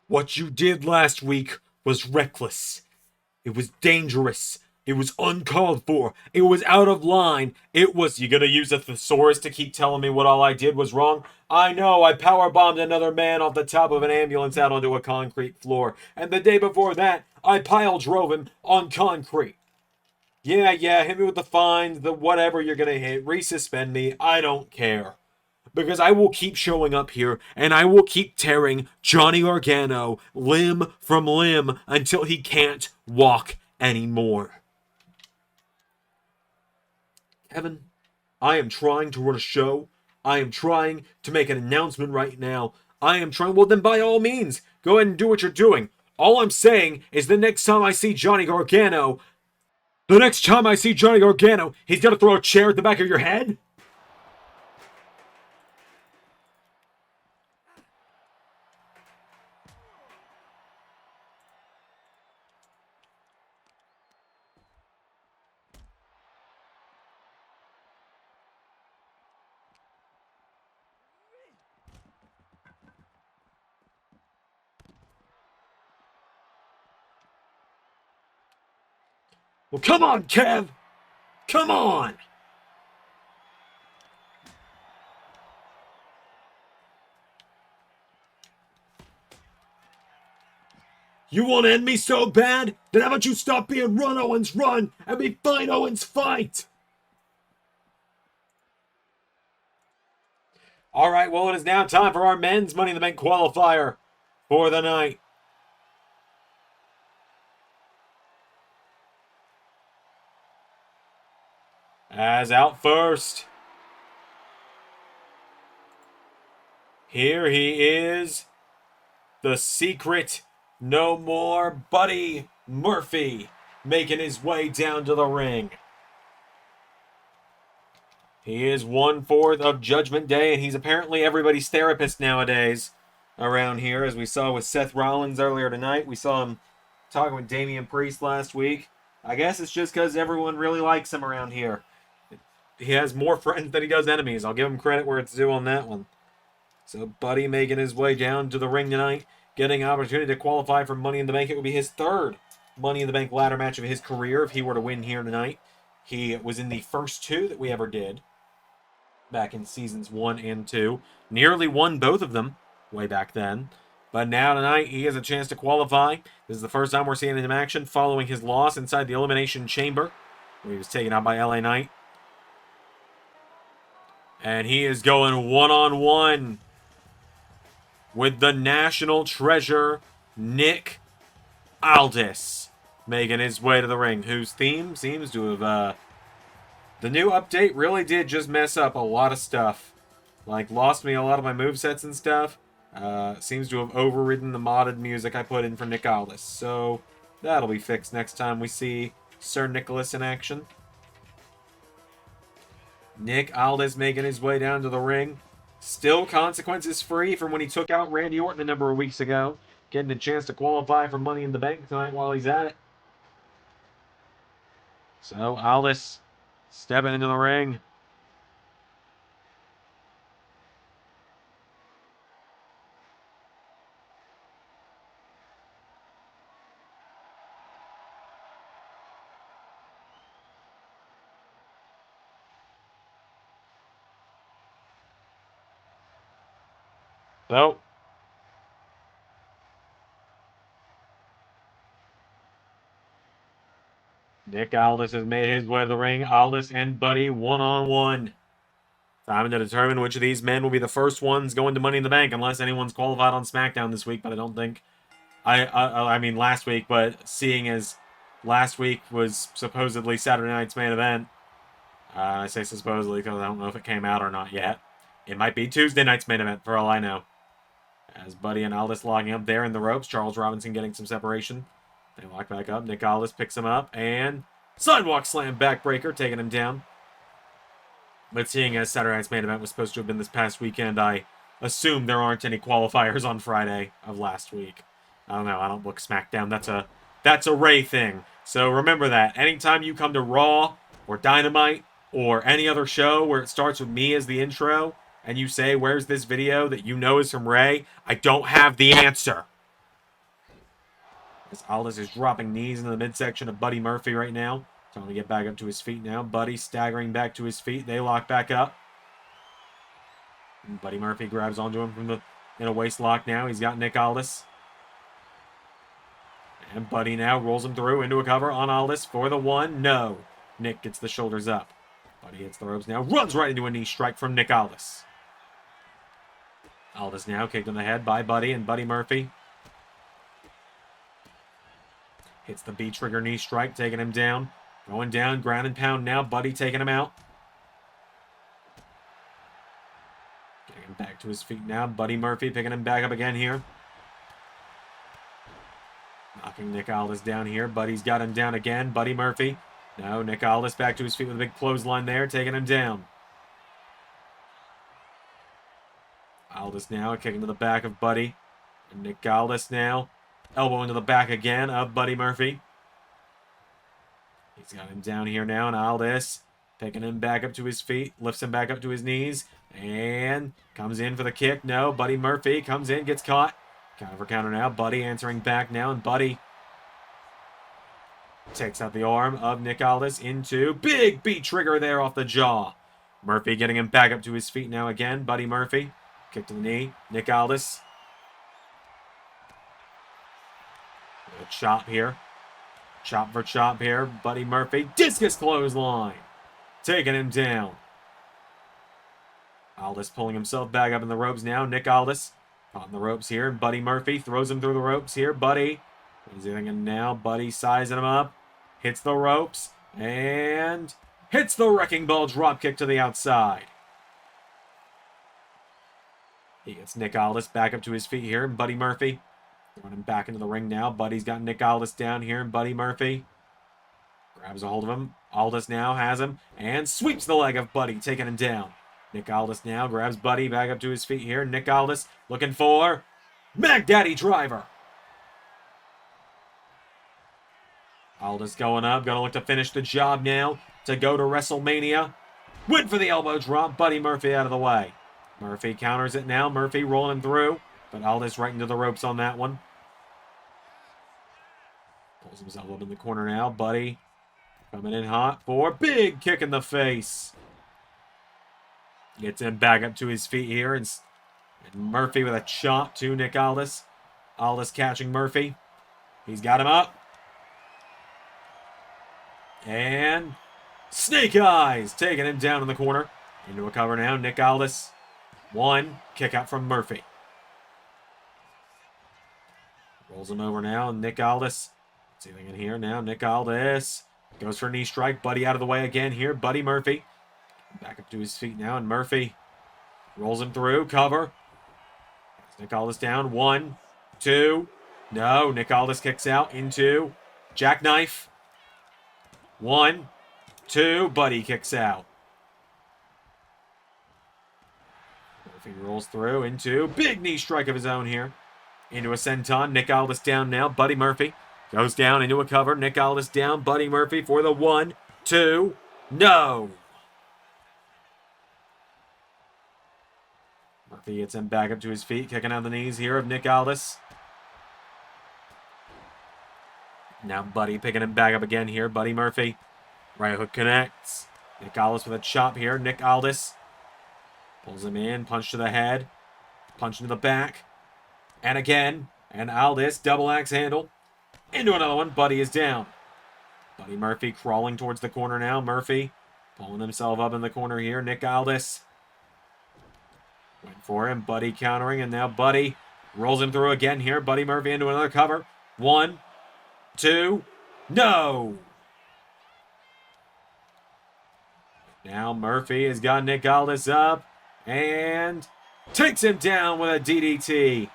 What you did last week was reckless. It was dangerous. It was uncalled for. It was out of line. It was, you gonna use a thesaurus to keep telling me what all I did was wrong? I know, I powerbombed another man off the top of an ambulance out onto a concrete floor. And the day before that, I pile drove him on concrete. Yeah, hit me with the fines, the whatever you're gonna hit. Resuspend me, I don't care. Because I will keep showing up here, and I will keep tearing Johnny Gargano limb from limb until he can't walk anymore. Kevin, I am trying to run a show. I am trying to make an announcement right now. I am trying, well then by all means, go ahead and do what you're doing. All I'm saying is the next time I see Johnny Gargano, The next time I see Johnny Gargano, he's gonna throw a chair at the back of your head? Well, come on, Kev! Come on! You want to end me so bad? Then how about you stop being Run Owens Run and be Fight Owens Fight? Alright, well, it is now time for our men's Money in the Bank qualifier for the night. As out first, here he is, the secret No More Buddy Murphy, making his way down to the ring. He is 1/4 of Judgment Day, and he's apparently everybody's therapist nowadays around here, as we saw with Seth Rollins earlier tonight. We saw him talking with Damian Priest last week. I guess it's just because everyone really likes him around here. He has more friends than he does enemies. I'll give him credit where it's due on that one. So Buddy making his way down to the ring tonight, getting an opportunity to qualify for Money in the Bank. It would be his third Money in the Bank ladder match of his career if he were to win here tonight. He was in the first two that we ever did back in seasons 1 and 2. Nearly won both of them way back then. But now tonight, he has a chance to qualify. This is the first time we're seeing him in action following his loss inside the Elimination Chamber, where he was taken out by LA Knight. And he is going one-on-one with the national treasure, Nick Aldis, making his way to the ring, whose theme seems to have, the new update really did just mess up a lot of stuff. Like, lost me a lot of my movesets and stuff. Seems to have overridden the modded music I put in for Nick Aldis. So, that'll be fixed next time we see Sir Nicholas in action. Nick Aldis making his way down to the ring. Still consequences free from when he took out Randy Orton a number of weeks ago. Getting a chance to qualify for Money in the Bank tonight while he's at it. So, Aldis stepping into the ring. So, Nick Aldis has made his way to the ring. Aldis and Buddy one-on-one. Time to determine which of these men will be the first ones going to Money in the Bank, unless anyone's qualified on SmackDown this week, but I don't think. I mean last week, but seeing as last week was supposedly Saturday night's main event, I say supposedly because I don't know if it came out or not yet. It might be Tuesday night's main event, for all I know. As Buddy and Aldis logging up there in the ropes. Charles Robinson getting some separation. They lock back up. Nick Aldis picks him up. And sidewalk slam backbreaker, taking him down. But seeing as Saturday night's main event was supposed to have been this past weekend, I assume there aren't any qualifiers on Friday of last week. I don't know. I don't book SmackDown. That's a Ray thing. So remember that. Anytime you come to Raw or Dynamite or any other show where it starts with me as the intro, and you say, where's this video that you know is from Ray, I don't have the answer. As Aldis is dropping knees into the midsection of Buddy Murphy right now. Trying to get back up to his feet now. Buddy staggering back to his feet. They lock back up. And Buddy Murphy grabs onto him from in a waist lock now. He's got Nick Aldis. And Buddy now rolls him through into a cover on Aldis for the one. No. Nick gets the shoulders up. Buddy hits the ropes now. Runs right into a knee strike from Nick Aldis. Aldis now kicked in the head by Buddy and Buddy Murphy. Hits the B-trigger knee strike, taking him down. Going down, ground and pound now. Buddy taking him out. Getting him back to his feet now. Buddy Murphy picking him back up again here. Knocking Nick Aldis down here. Buddy's got him down again. Buddy Murphy No, Nick Aldis back to his feet with a big clothesline there, taking him down. Aldis now kicking to the back of Buddy. And Nick Aldis now elbow into the back again of Buddy Murphy. He's got him down here now, and Aldis picking him back up to his feet, lifts him back up to his knees, and comes in for the kick. No, Buddy Murphy comes in, gets caught. Counter for counter now. Buddy answering back now, and Buddy takes out the arm of Nick Aldis into big beat trigger there off the jaw. Murphy getting him back up to his feet now again. Buddy Murphy. Kick to the knee. Nick Aldis. A chop here. Chop for chop here. Buddy Murphy. Discus clothesline. Taking him down. Aldis pulling himself back up in the ropes now. Nick Aldis caught in the ropes here. Buddy Murphy throws him through the ropes here. Buddy. What is he thinking now? Buddy sizing him up. Hits the ropes. And hits the Wrecking Ball dropkick to the outside. He gets Nick Aldis back up to his feet here. And Buddy Murphy throwing him back into the ring now. Buddy's got Nick Aldis down here. And Buddy Murphy grabs a hold of him. Aldis now has him. And sweeps the leg of Buddy, taking him down. Nick Aldis now grabs Buddy back up to his feet here. Nick Aldis looking for McDaddy Driver. Aldis going up. Gonna look to finish the job now to go to WrestleMania. Went for the elbow drop. Buddy Murphy out of the way. Murphy counters it now. Murphy rolling him through. But Aldis right into the ropes on that one. Pulls himself up in the corner now. Buddy coming in hot for big kick in the face. Gets him back up to his feet here. And Murphy with a chop to Nick Aldis. Aldis catching Murphy. He's got him up. And Snake Eyes taking him down in the corner. Into a cover now. Nick Aldis. One. Kick out from Murphy. Rolls him over now. Nick Aldis. What's he thinking here now? Nick Aldis goes for a knee strike. Buddy out of the way again here. Buddy Murphy. Back up to his feet now. And Murphy rolls him through. Cover. Nick Aldis down. 1, 2. No. Nick Aldis kicks out into jackknife. 1, 2. Buddy kicks out. Murphy rolls through into big knee strike of his own here. Into a senton. Nick Aldis down now. Buddy Murphy goes down into a cover. Nick Aldis down. Buddy Murphy for the 1, 2. No. Murphy gets him back up to his feet. Kicking out the knees here of Nick Aldis. Now Buddy picking him back up again here. Buddy Murphy. Right hook connects. Nick Aldis with a chop here. Nick Aldis pulls him in. Punch to the head. Punch into the back. And again. And Aldis double axe handle. Into another one. Buddy is down. Buddy Murphy crawling towards the corner now. Murphy pulling himself up in the corner here. Nick Aldis went for him. Buddy countering. And now Buddy rolls him through again here. Buddy Murphy into another cover. 1, 2. No. Now Murphy has got Nick Aldis up and takes him down with a DDT.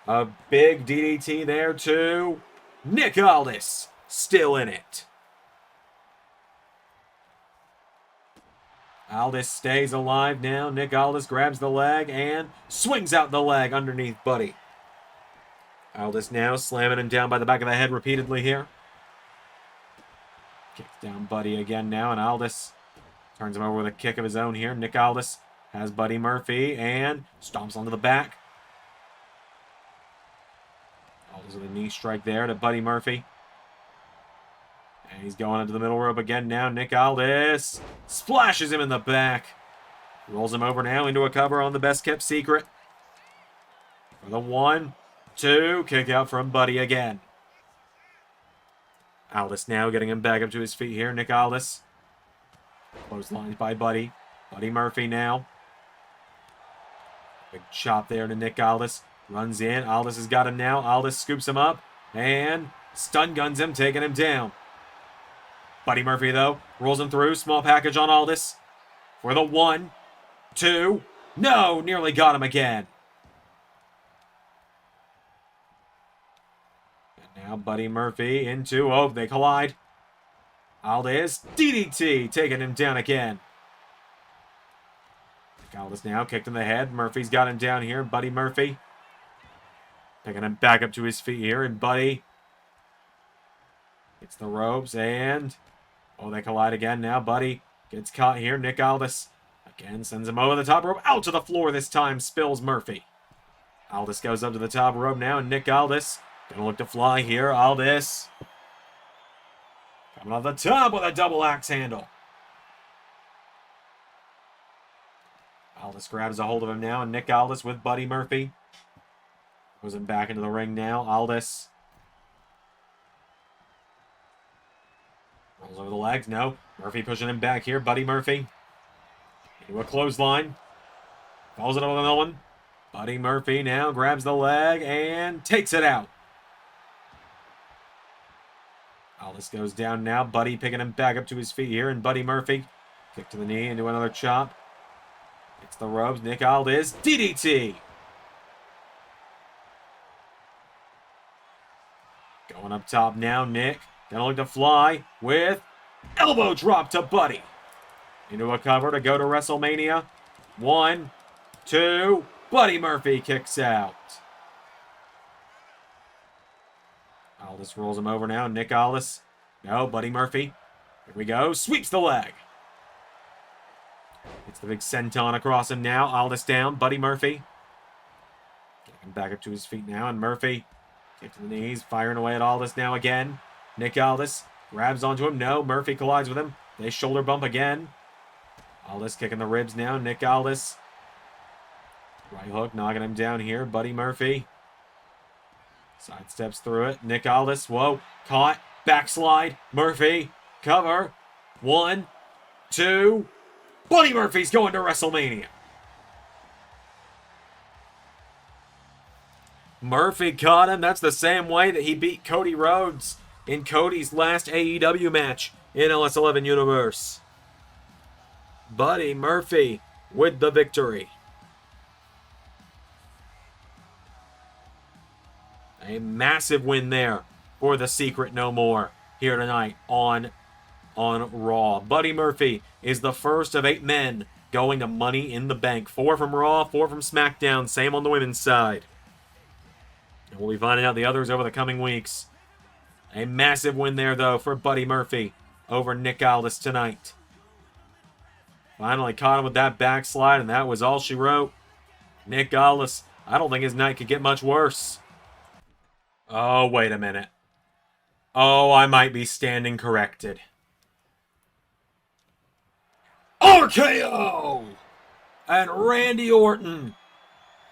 A big DDT there too. Nick Aldis still in it. Aldis stays alive now. Nick Aldis grabs the leg and swings out the leg underneath Buddy. Aldis now slamming him down by the back of the head repeatedly here. Kicks down Buddy again now, and Aldis turns him over with a kick of his own here. Nick Aldis has Buddy Murphy and stomps onto the back. Aldis with a knee strike there to Buddy Murphy. And he's going into the middle rope again now. Nick Aldis splashes him in the back. Rolls him over now into a cover on the best kept secret. For the 1, 2. Kick out from Buddy again. Aldis now getting him back up to his feet here. Nick Aldis. Close lines by Buddy. Buddy Murphy now. Big chop there to Nick Aldis. Runs in. Aldis has got him now. Aldis scoops him up. And stun guns him, taking him down. Buddy Murphy, though, rolls him through. Small package on Aldis. For the 1, 2. No! Nearly got him again. And now Buddy Murphy into... Oh, they collide. Aldis, DDT, taking him down again. Aldis now kicked in the head. Murphy's got him down here. Buddy Murphy picking him back up to his feet here. And Buddy hits the ropes and... oh, they collide again now. Buddy gets caught here. Nick Aldis again sends him over the top rope. Out to the floor this time. Spills Murphy. Aldis goes up to the top rope now. And Nick Aldis gonna look to fly here. Aldis coming off the top with a double axe handle. Aldis grabs a hold of him now, and Nick Aldis with Buddy Murphy. Goes him back into the ring now. Aldis rolls over the legs. No. Murphy pushing him back here. Buddy Murphy into a clothesline. Falls it over the one. Buddy Murphy now grabs the leg and takes it out. Aldis goes down now. Buddy picking him back up to his feet here, and Buddy Murphy kick to the knee into another chop. It's the ropes. Nick Aldis. DDT. Going up top now. Nick gonna look to fly with elbow drop to Buddy. Into a cover to go to WrestleMania. 1, 2. Buddy Murphy kicks out. Aldis rolls him over now. Nick Aldis. No, Buddy Murphy. Here we go. Sweeps the leg. It's the big senton across him now. Aldis down. Buddy Murphy. Getting back up to his feet now. And Murphy kick to the knees. Firing away at Aldis now again. Nick Aldis grabs onto him. No. Murphy collides with him. They shoulder bump again. Aldis kicking the ribs now. Nick Aldis. Right hook knocking him down here. Buddy Murphy. Sidesteps through it. Nick Aldis. Whoa. Caught. Backslide. Murphy. Cover. 1, 2. Buddy Murphy's going to WrestleMania. Murphy caught him. That's the same way that he beat Cody Rhodes in Cody's last AEW match in LS11 Universe. Buddy Murphy with the victory. A massive win there for the Secret No More here tonight on Raw. Buddy Murphy is the first of 8 men going to Money in the Bank. 4 from Raw, 4 from SmackDown. Same on the women's side. And we'll be finding out the others over the coming weeks. A massive win there, though, for Buddy Murphy over Nick Aldis tonight. Finally caught him with that backslide, and that was all she wrote. Nick Aldis, I don't think his night could get much worse. Oh, wait a minute. Oh, I might be standing corrected. RKO! And Randy Orton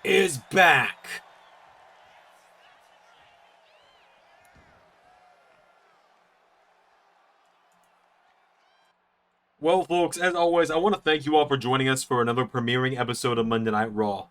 is back. Well, folks, as always, I want to thank you all for joining us for another premiering episode of Monday Night Raw.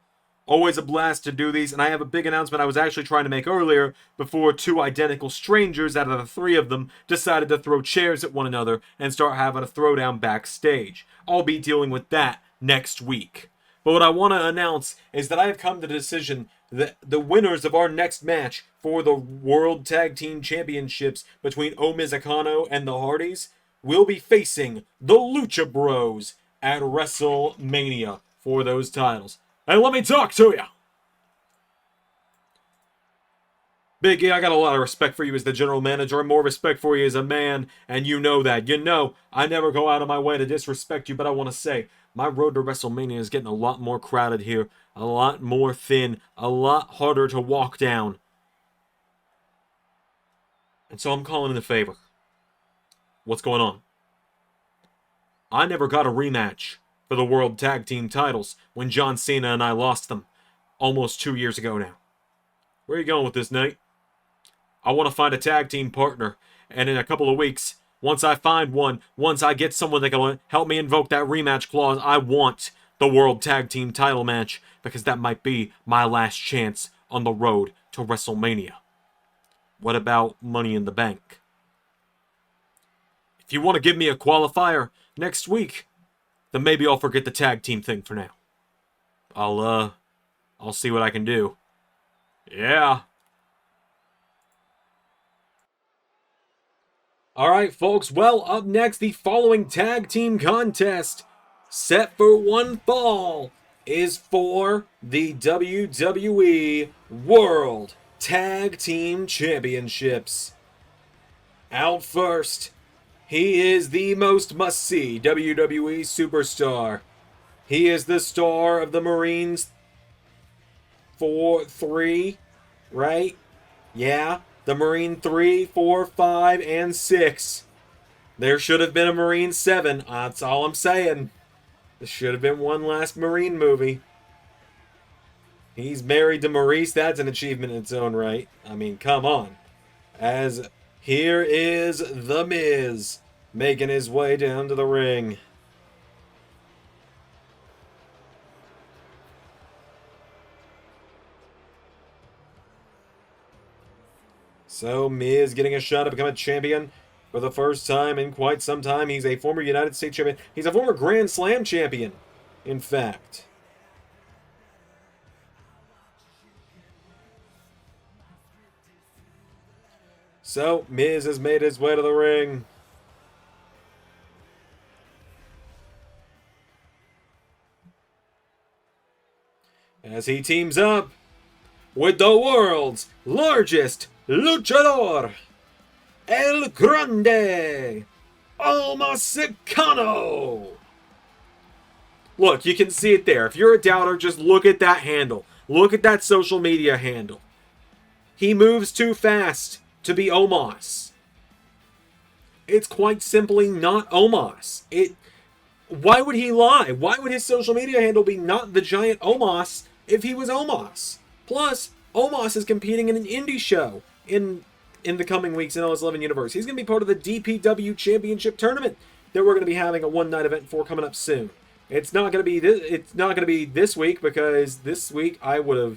Always a blast to do these, and I have a big announcement I was actually trying to make earlier before 2 identical strangers out of the 3 of them decided to throw chairs at one another and start having a throwdown backstage. I'll be dealing with that next week. But what I want to announce is that I have come to the decision that the winners of our next match for the World Tag Team Championships between Omosicano and the Hardys will be facing the Lucha Bros at WrestleMania for those titles. And let me talk to you. Biggie, I got a lot of respect for you as the general manager and more respect for you as a man, and you know that. You know, I never go out of my way to disrespect you, but I want to say, my road to WrestleMania is getting a lot more crowded here, a lot more thin, a lot harder to walk down. And so I'm calling in a favor. What's going on? I never got a rematch for the World Tag Team titles when John Cena and I lost them almost 2 years ago now. Where are you going with this, Nate? I want to find a tag team partner, and in a couple of weeks, once I find one, once I get someone that can help me invoke that rematch clause, I want the World Tag Team title match, because that might be my last chance on the road to WrestleMania. What about Money in the Bank? If you want to give me a qualifier next week, then maybe I'll forget the tag team thing for now. I'll see what I can do. Yeah. All right, folks. Well, up next, the following tag team contest set for one fall is for the WWE World Tag Team Championships. Out first, he is the most must-see WWE superstar. He is the star of the Marines 3, right? Yeah, the Marine 3, 4, 5, and 6. There should have been a Marine 7. That's all I'm saying. There should have been one last Marine movie. He's married to Maurice. That's an achievement in its own right. I mean, come on. As here is The Miz making his way down to the ring. So, Miz getting a shot to become a champion for the first time in quite some time. He's a former United States champion. He's a former Grand Slam champion, in fact. So, Miz has made his way to the ring. As he teams up with the world's largest luchador, El Grande, Omosicano. Look, you can see it there. If you're a doubter, just look at that handle. Look at that social media handle. He moves too fast to be Omos. It's quite simply not Omos. Why would he lie? Why would his social media handle be not the giant Omos if he was Omos? Plus, Omos is competing in an indie show in the coming weeks in LS11 Universe. He's going to be part of the DPW Championship Tournament that we're going to be having a one-night event for coming up soon. It's not going to be this week because this week I would have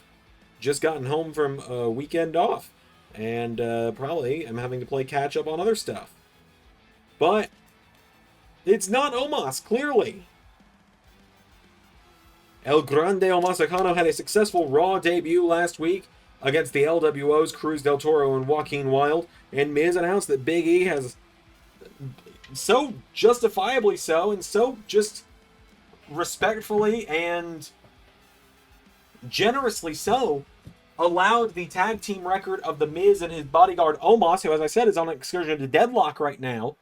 just gotten home from a weekend off and probably am having to play catch up on other stuff. But it's not Omos, clearly. El Grande Omosicano had a successful Raw debut last week against the LWOs Cruz del Toro and Joaquin Wilde, and Miz announced that Big E has so justifiably so and so just respectfully and generously so allowed the tag team record of The Miz and his bodyguard Omos, who, as I said, is on an excursion to Deadlock right now,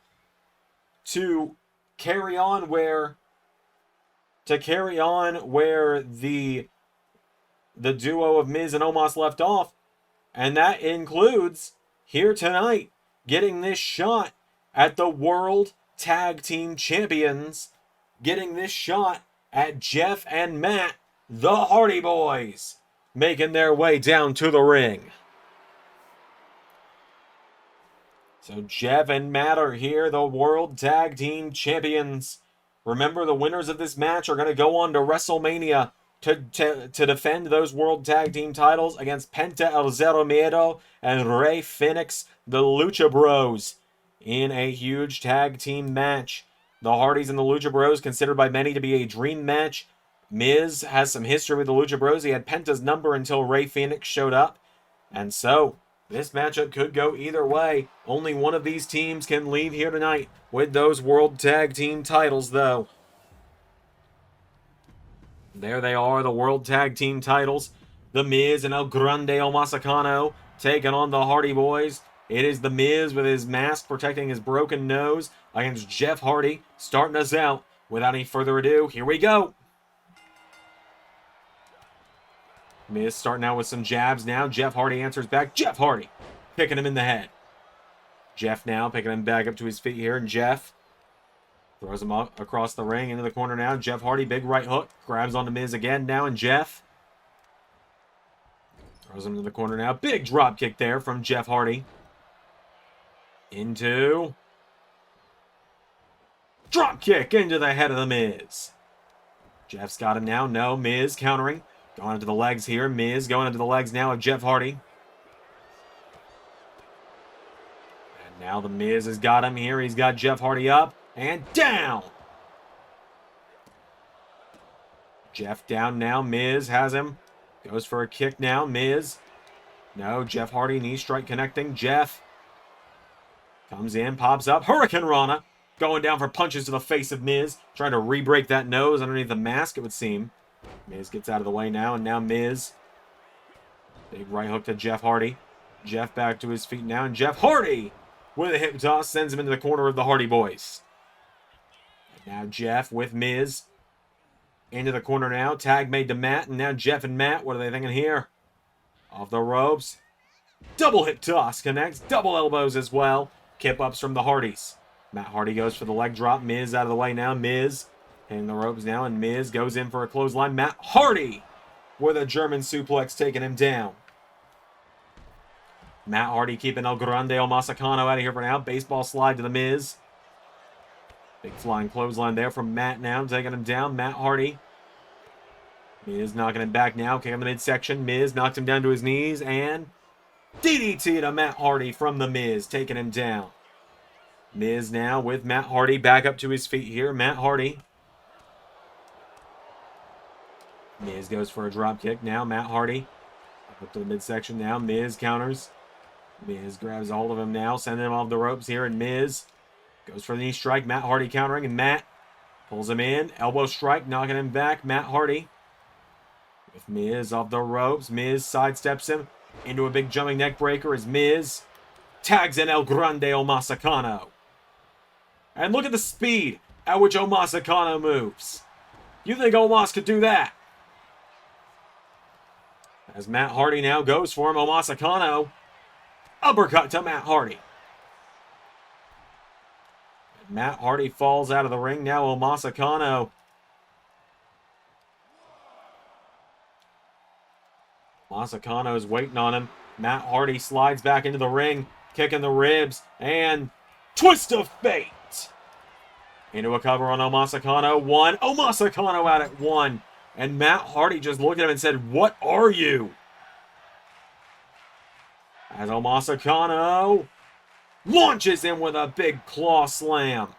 to carry on where the duo of Miz and Omos left off, and that includes here tonight getting this shot at the World Tag Team Champions, getting this shot at Jeff and Matt, the Hardy Boyz, making their way down to the ring. So Jeff and Matt are here, the World Tag Team Champions. Remember, the winners of this match are going to go on to WrestleMania to defend those World Tag Team titles against Penta El Zero Miedo and Rey Fénix, the Lucha Bros, in a huge tag team match. The Hardys and the Lucha Bros, considered by many to be a dream match. Miz has some history with the Lucha Bros. He had Penta's number until Rey Fénix showed up. And so, this matchup could go either way. Only one of these teams can leave here tonight with those World Tag Team titles, though. There they are, the World Tag Team titles. The Miz and El Grande Omosicano taking on the Hardy Boyz. It is The Miz with his mask protecting his broken nose against Jeff Hardy, starting us out. Without any further ado, here we go. Miz starting out with some jabs now. Jeff Hardy answers back. Jeff Hardy picking him in the head. Jeff now picking him back up to his feet here. And Jeff throws him up across the ring into the corner now. Jeff Hardy, big right hook. Grabs onto Miz again now. And Jeff throws him to the corner now. Big drop kick there from Jeff Hardy. Into drop kick into the head of the Miz. Jeff's got him now. No, Miz countering. Going into the legs here. Miz going into the legs now of Jeff Hardy. And now the Miz has got him here. He's got Jeff Hardy up and down. Jeff down now. Miz has him. Goes for a kick now. Miz. No, Jeff Hardy knee strike connecting. Jeff Comes in, pops up. Hurricane Rana. Going down for punches to the face of Miz. Trying to re-break that nose underneath the mask, it would seem. Miz gets out of the way now, and now Miz. Big right hook to Jeff Hardy. Jeff back to his feet now, and Jeff Hardy with a hip toss sends him into the corner of the Hardy Boyz. And now Jeff with Miz. Into the corner now. Tag made to Matt, and now Jeff and Matt. What are they thinking here? Off the ropes. Double hip toss connects. Double elbows as well. Kip ups from the Hardys. Matt Hardy goes for the leg drop. Miz out of the way now. Miz hitting the ropes now, and Miz goes in for a clothesline. Matt Hardy with a German suplex taking him down. Matt Hardy keeping El Grande Omosicano out of here for now. Baseball slide to the Miz. Big flying clothesline there from Matt now, taking him down. Matt Hardy. Miz knocking him back now, kicking the midsection. Miz knocks him down to his knees, and DDT to Matt Hardy from the Miz, taking him down. Miz now with Matt Hardy back up to his feet here. Matt Hardy. Miz goes for a drop kick now. Matt Hardy up to the midsection now. Miz counters. Miz grabs a hold of him now, sending him off the ropes here, and Miz goes for the knee strike. Matt Hardy countering, and Matt pulls him in. Elbow strike, knocking him back. Matt Hardy with Miz off the ropes. Miz sidesteps him into a big jumping neck breaker as Miz tags in El Grande Omosicano. And look at the speed at which Omosicano moves. You think Omos could do that? As Matt Hardy now goes for him, Omosicano. Uppercut to Matt Hardy. And Matt Hardy falls out of the ring now. Omosicano. Omosicano is waiting on him. Matt Hardy slides back into the ring, kicking the ribs, and twist of fate. Into a cover on Omosicano. One. Omosicano out at one. And Matt Hardy just looked at him and said, "What are you?" As Omosicano launches in with a big claw slam.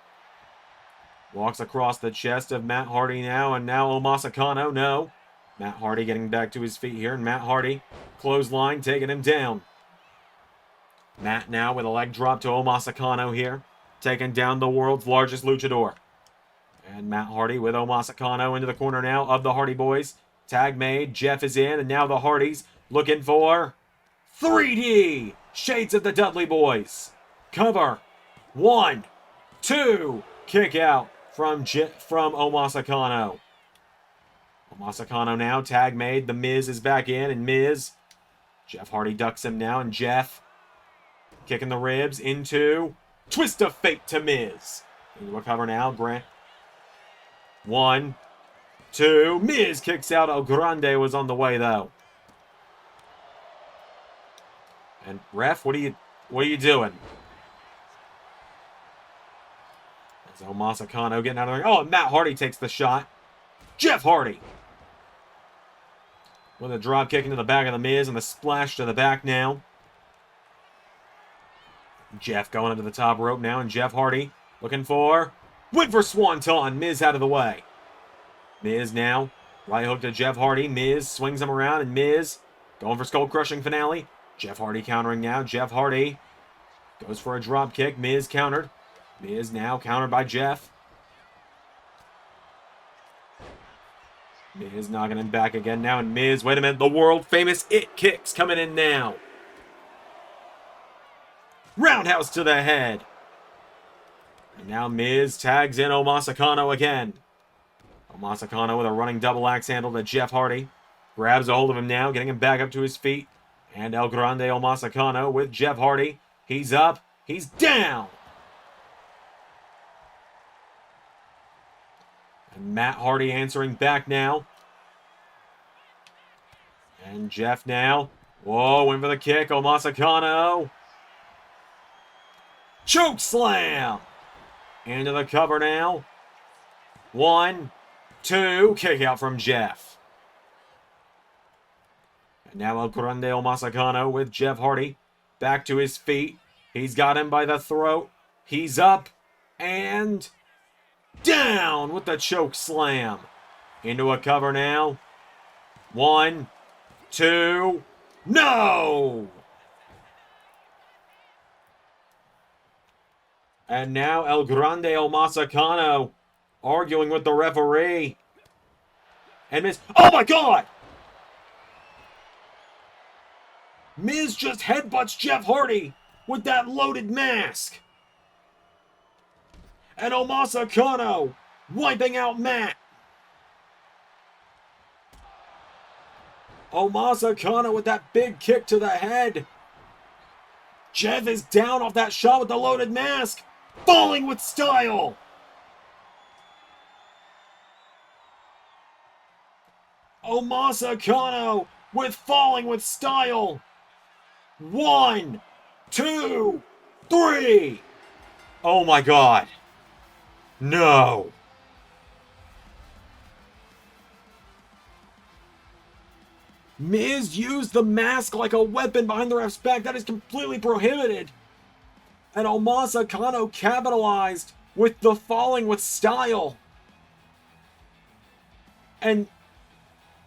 Walks across the chest of Matt Hardy now, and now Omosicano, no. Matt Hardy getting back to his feet here, and Matt Hardy, clothesline, taking him down. Matt now with a leg drop to Omosicano here, taking down the world's largest luchador. And Matt Hardy with Omosicano into the corner now of the Hardy Boyz. Tag made, Jeff is in, and now the Hardys looking for 3D! Shades of the Dudley Boyz. Cover. 1, 2. Kick out from Omosicano. Omosicano now, tag made. The Miz is back in, and Miz. Jeff Hardy ducks him now, and Jeff kicking the ribs into twist of fate to Miz. Into a cover now. 1, 2. Miz kicks out. El Grande was on the way, though. And ref, what are you doing? As Omosicano getting out of the ring. Oh, and Matt Hardy takes the shot. Jeff Hardy with a drop kick into the back of the Miz and the splash to the back now. Jeff going into the top rope now, and Jeff Hardy looking for went for Swanton. Miz out of the way. Miz now right hook to Jeff Hardy. Miz swings him around, and Miz going for skull crushing finale. Jeff Hardy countering now. Jeff Hardy goes for a drop kick. Miz countered. Miz now countered by Jeff. Miz knocking him back again now. And Miz, wait a minute, the world famous It Kicks coming in now. Roundhouse to the head. And now Miz tags in Omosicano again. Omosicano with a running double axe handle to Jeff Hardy. Grabs a hold of him now, getting him back up to his feet. And El Grande Omosicano with Jeff Hardy. He's up. He's down. And Matt Hardy answering back now. And Jeff now. Whoa, went for the kick. Omosicano. Choke slam. Into the cover now. 1, 2. Kick out from Jeff. And now El Grande Omosicano with Jeff Hardy. Back to his feet. He's got him by the throat. He's up. And down with the choke slam. Into a cover now. 1, 2. No! And now El Grande Omosicano arguing with the referee. And Miz... Oh my God! Miz just headbutts Jeff Hardy with that loaded mask. And Omosicano wiping out Matt. Omosicano with that big kick to the head. Jeff is down off that shot with the loaded mask. Falling with style. Omosicano with falling with style. 1, 2, 3. Oh my God. No. Miz used the mask like a weapon behind the ref's back. That is completely prohibited. And Omosicano capitalized with the falling with style. And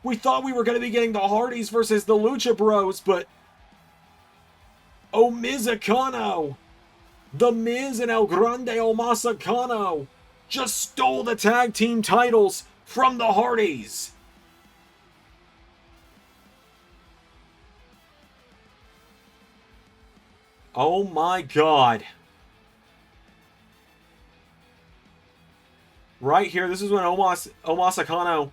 we thought we were going to be getting the Hardys versus the Lucha Bros, but Omosicano, the Miz and El Grande Omosicano, just stole the tag team titles from the Hardys. Oh my God. Right here, this is when Omosicano,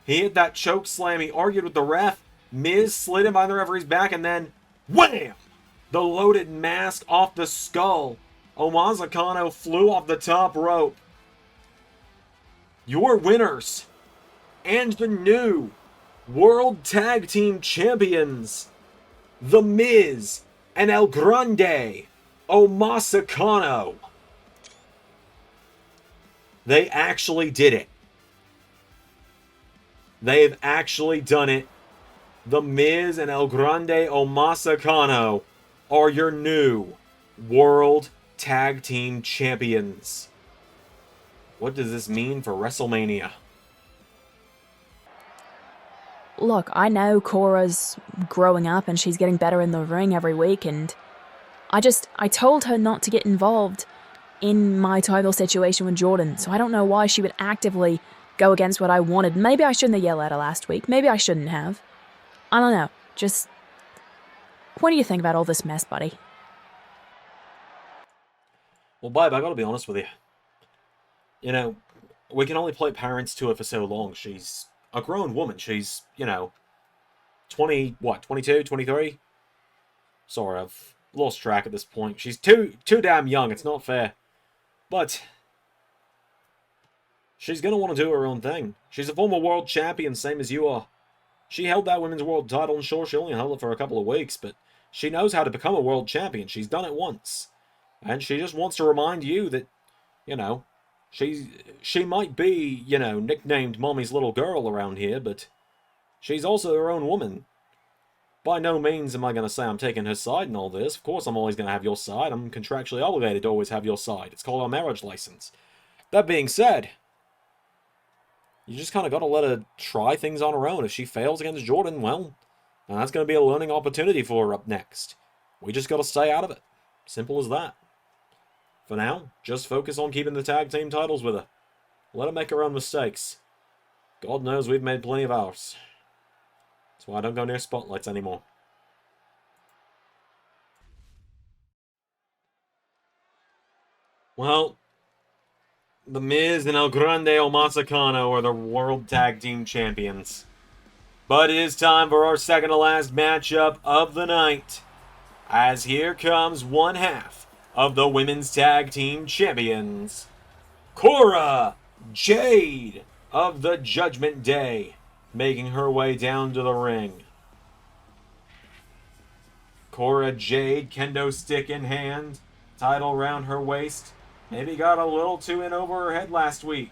he hit that choke slam. He argued with the ref. Miz slid him behind the referee's back and then wham! The loaded mask off the skull. Omosicano flew off the top rope. Your winners and the new World Tag Team Champions, The Miz and El Grande Omosicano. They actually did it. They've actually done it. The Miz and El Grande Omosicano are your new World Tag Team Champions. What does this mean for WrestleMania? Look, I know Cora's growing up and she's getting better in the ring every week, and I told her not to get involved in my title situation with Jordynne, so I don't know why she would actively go against what I wanted. Maybe I shouldn't have yelled at her last week. Maybe I shouldn't have. I don't know. Just, what do you think about all this mess, buddy? Well, Babe, I gotta be honest with you. You know, we can only play parents to her for so long. She's a grown woman. She's, 22, 23? Sorry, I've lost track at this point. She's too damn young. It's not fair. But she's going to want to do her own thing. She's a former world champion, same as you are. She held that women's world title, and sure, she only held it for a couple of weeks, but she knows how to become a world champion. She's done it once. And she just wants to remind you that, she might be, nicknamed Mommy's little girl around here, but she's also her own woman. By no means am I going to say I'm taking her side in all this. Of course I'm always going to have your side. I'm contractually obligated to always have your side. It's called our marriage license. That being said, you just kind of got to let her try things on her own. If she fails against Jordynne, well, then that's going to be a learning opportunity for her up next. We just got to stay out of it. Simple as that. For now, just focus on keeping the tag team titles with her. Let her make her own mistakes. God knows we've made plenty of ours. That's why I don't go near spotlights anymore. Well, The Miz and El Grande Omosicano are the World Tag Team Champions. But it is time for our second to last matchup of the night. As here comes one half of the Women's Tag Team Champions, Cora Jade of the Judgment Day, making her way down to the ring. Cora Jade, kendo stick in hand, title around her waist. Maybe got a little too in over her head last week,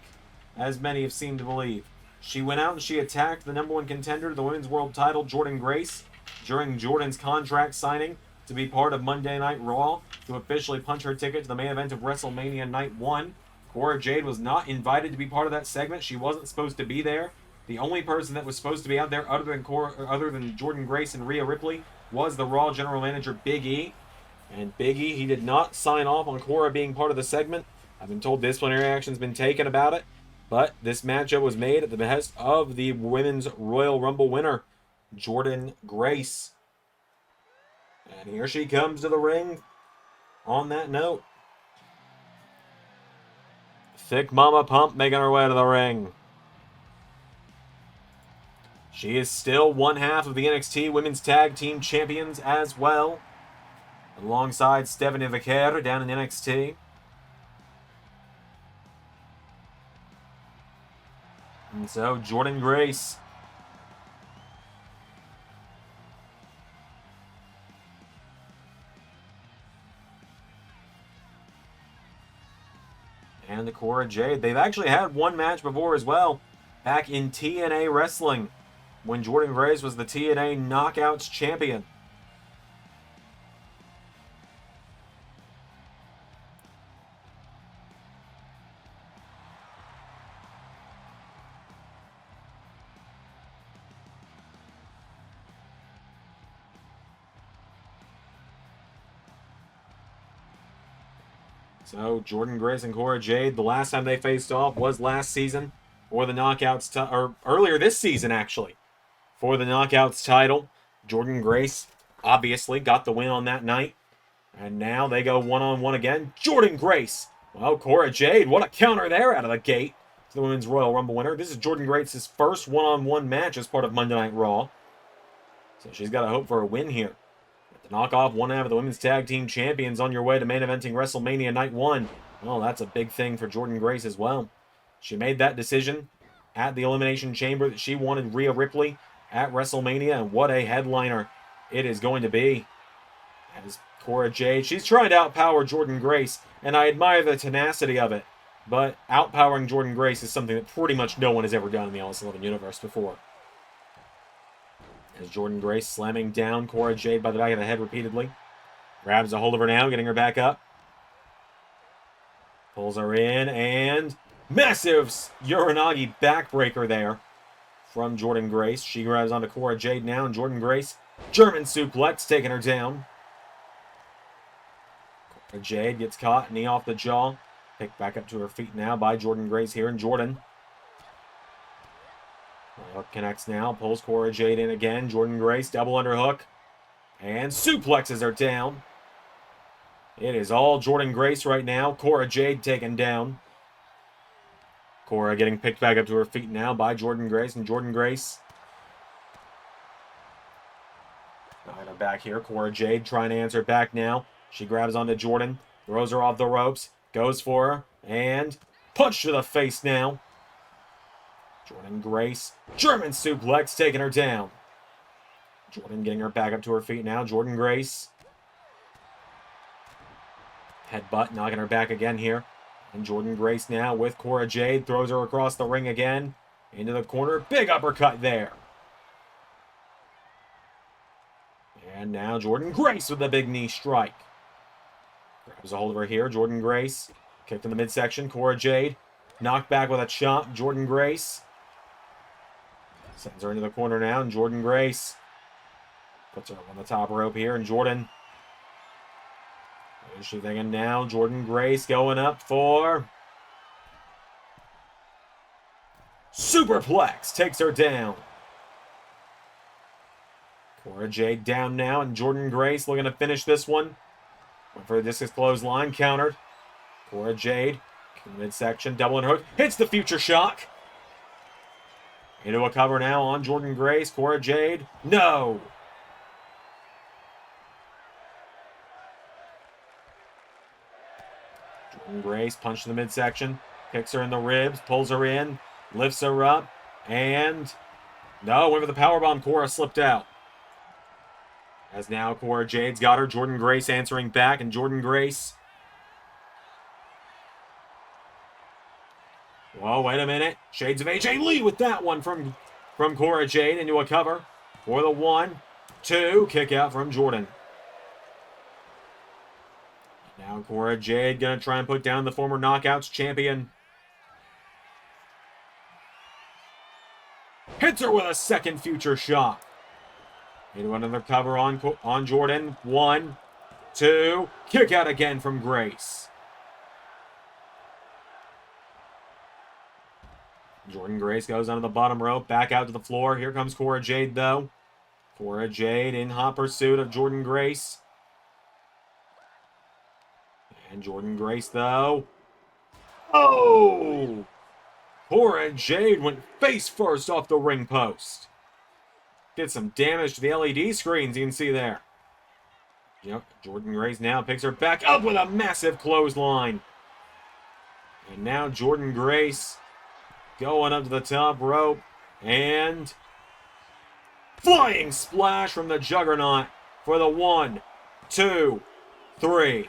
as many have seemed to believe. She went out and she attacked the number one contender to the Women's World title, Jordynne Grace, during Jordynne's contract signing to be part of Monday Night Raw to officially punch her ticket to the main event of WrestleMania Night 1. Cora Jade was not invited to be part of that segment. She wasn't supposed to be there. The only person that was supposed to be out there other than Jordynne Grace and Rhea Ripley was the Raw General Manager Big E. And Big E, he did not sign off on Cora being part of the segment. I've been told disciplinary action's been taken about it. But this matchup was made at the behest of the Women's Royal Rumble winner, Jordynne Grace. And here she comes to the ring on that note. Thick Mama Pump making her way to the ring. She is still one half of the NXT Women's Tag Team Champions as well, alongside Stephanie Vicaire down in NXT. And so, Jordynne Grace. And the Cora Jade. They've actually had one match before as well, back in TNA Wrestling, when Jordynne Grace was the TNA Knockouts champion. So, Jordynne Grace and Cora Jade, the last time they faced off was last season for the Knockouts, or earlier this season, actually, for the Knockouts title. Jordynne Grace obviously got the win on that night. And now they go one-on-one again. Jordynne Grace. Well, Cora Jade, what a counter there out of the gate to the Women's Royal Rumble winner. This is Jordynne Grace's first one-on-one match as part of Monday Night Raw. So she's got to hope for a win here. To knock off one half of the Women's Tag Team Champions on your way to main eventing WrestleMania Night 1. Well, that's a big thing for Jordynne Grace as well. She made that decision at the Elimination Chamber that she wanted Rhea Ripley at WrestleMania, and what a headliner it is going to be. As Cora Jade, she's trying to outpower Jordynne Grace, and I admire the tenacity of it, but outpowering Jordynne Grace is something that pretty much no one has ever done in the LS11 universe before. As Jordynne Grace slamming down Cora Jade by the back of the head repeatedly. Grabs a hold of her now, getting her back up. Pulls her in, and massive Uranagi backbreaker there from Jordynne Grace. She grabs onto Cora Jade now, and Jordynne Grace, German suplex, taking her down. Cora Jade gets caught, knee off the jaw. Picked back up to her feet now by Jordynne Grace here, and Jordynne. Hook connects now, pulls Cora Jade in again. Jordynne Grace, double underhook, and suplexes her down. It is all Jordynne Grace right now. Cora Jade taken down. Cora getting picked back up to her feet now by Jordynne Grace, and Jordynne Grace got her back here. Cora Jade trying to answer back now. She grabs onto Jordynne, throws her off the ropes, goes for her, and punch to the face now. Jordynne Grace, German suplex, taking her down. Jordynne getting her back up to her feet now. Jordynne Grace. Headbutt, knocking her back again here. And Jordynne Grace now with Cora Jade. Throws her across the ring again. Into the corner. Big uppercut there. And now Jordynne Grace with the big knee strike. Grabs a hold of her here. Jordynne Grace. Kicked in the midsection. Cora Jade. Knocked back with a chop. Jordynne Grace. Sends her into the corner now, and Jordynne Grace puts her up on the top rope here, and Jordynne. What is she thinking now? Jordynne Grace going up for superplex, takes her down. Cora Jade down now, and Jordynne Grace looking to finish this one. Went for the discus clothesline, countered. Cora Jade, midsection, double underhook, hits the future shock. Into a cover now on Jordynne Grace. Cora Jade. No! Jordynne Grace punch to the midsection. Kicks her in the ribs. Pulls her in. Lifts her up. And no, went for the powerbomb. Cora slipped out. As now Cora Jade's got her. Jordynne Grace answering back. And Jordynne Grace. Whoa, wait a minute. Shades of AJ Lee with that one from Cora Jade into a cover for the 1-2. Kick out from Jordynne. Now Cora Jade going to try and put down the former Knockouts champion. Hits her with a second future shot. Into another cover on Jordynne. 1, 2. Kick out again from Grace. Jordynne Grace goes onto the bottom rope, back out to the floor. Here comes Cora Jade, though. Cora Jade in hot pursuit of Jordynne Grace. And Jordynne Grace, though. Oh! Cora Jade went face first off the ring post. Did some damage to the LED screens you can see there. Yep, Jordynne Grace now picks her back up with a massive clothesline. And now Jordynne Grace going up to the top rope. And flying splash from the Juggernaut for the 1, 2, 3.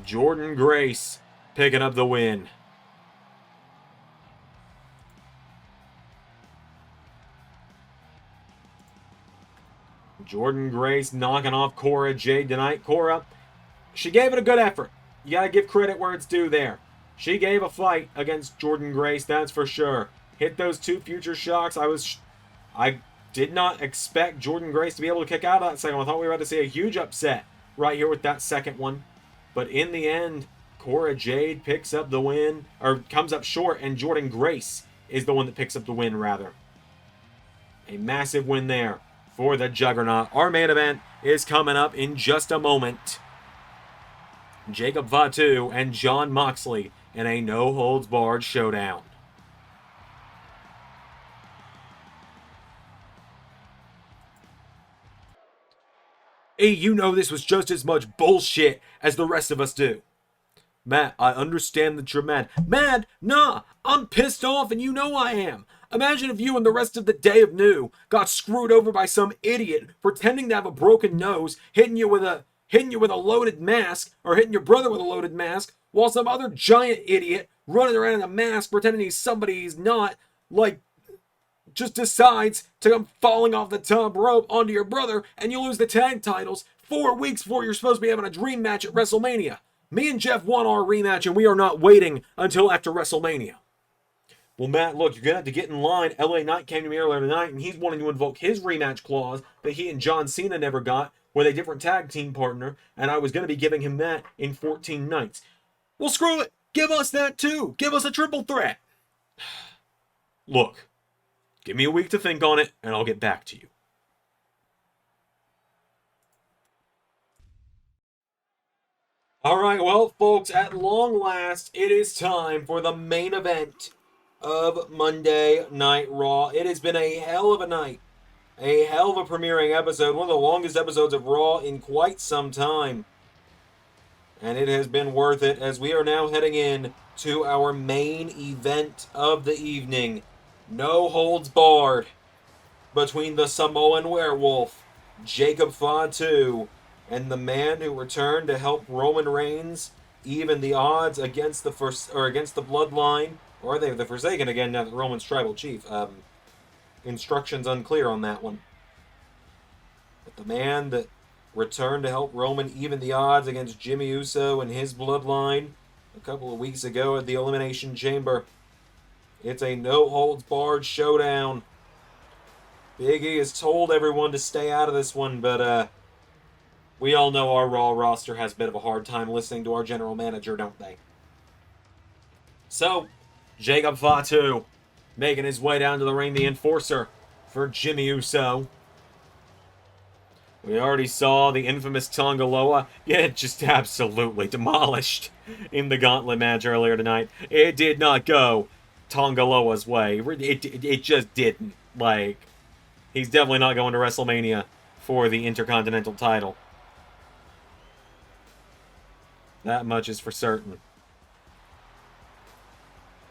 Jordynne Grace picking up the win. Jordynne Grace knocking off Cora Jade tonight. Cora, she gave it a good effort. You gotta give credit where it's due there. She gave a fight against Jordynne Grace, that's for sure. Hit those 2 future shocks. I did not expect Jordynne Grace to be able to kick out of that second one. I thought we were about to see a huge upset right here with that second one. But in the end, Cora Jade picks up the win, or comes up short, and Jordynne Grace is the one that picks up the win, rather. A massive win there for the Juggernaut. Our main event is coming up in just a moment. Jacob Fatu and Jon Moxley in a no-holds-barred showdown. Hey, you know this was just as much bullshit as the rest of us do. Matt, I understand that you're mad. Mad? Nah, I'm pissed off and you know I am. Imagine if you and the rest of the Day of New got screwed over by some idiot pretending to have a broken nose, hitting you with a loaded mask, or hitting your brother with a loaded mask, while some other giant idiot running around in a mask pretending he's somebody he's not, like, just decides to come falling off the top rope onto your brother, and you lose the tag titles 4 weeks before you're supposed to be having a dream match at WrestleMania. Me and Jeff won our rematch, and we are not waiting until after WrestleMania. Well, Matt, look, you're going to have to get in line. LA Knight came to me earlier tonight, and he's wanting to invoke his rematch clause that he and John Cena never got with a different tag team partner, and I was going to be giving him that in 14 nights. Well, screw it. Give us that, too. Give us a triple threat. Look. Give me a week to think on it, and I'll get back to you. Alright, well, folks, at long last, it is time for the main event of Monday Night Raw. It has been a hell of a night. A hell of a premiering episode. One of the longest episodes of Raw in quite some time. And it has been worth it, as we are now heading in to our main event of the evening. No holds barred between the Samoan werewolf, Jacob Fatu, and the man who returned to help Roman Reigns even the odds against the Bloodline. Or are they the Forsaken again now that Roman's tribal chief? Instructions unclear on that one. But the man that returned to help Roman even the odds against Jimmy Uso and his Bloodline a couple of weeks ago at the Elimination Chamber. It's a no-holds-barred showdown. Big E has told everyone to stay out of this one, but we all know our Raw roster has a bit of a hard time listening to our general manager, don't they? So, Jacob Fatu making his way down to the ring, the enforcer for Jimmy Uso. We already saw the infamous Tonga Loa get just absolutely demolished in the Gauntlet match earlier tonight. It did not go Tonga Loa's way. It just didn't. Like, he's definitely not going to WrestleMania for the Intercontinental title. That much is for certain.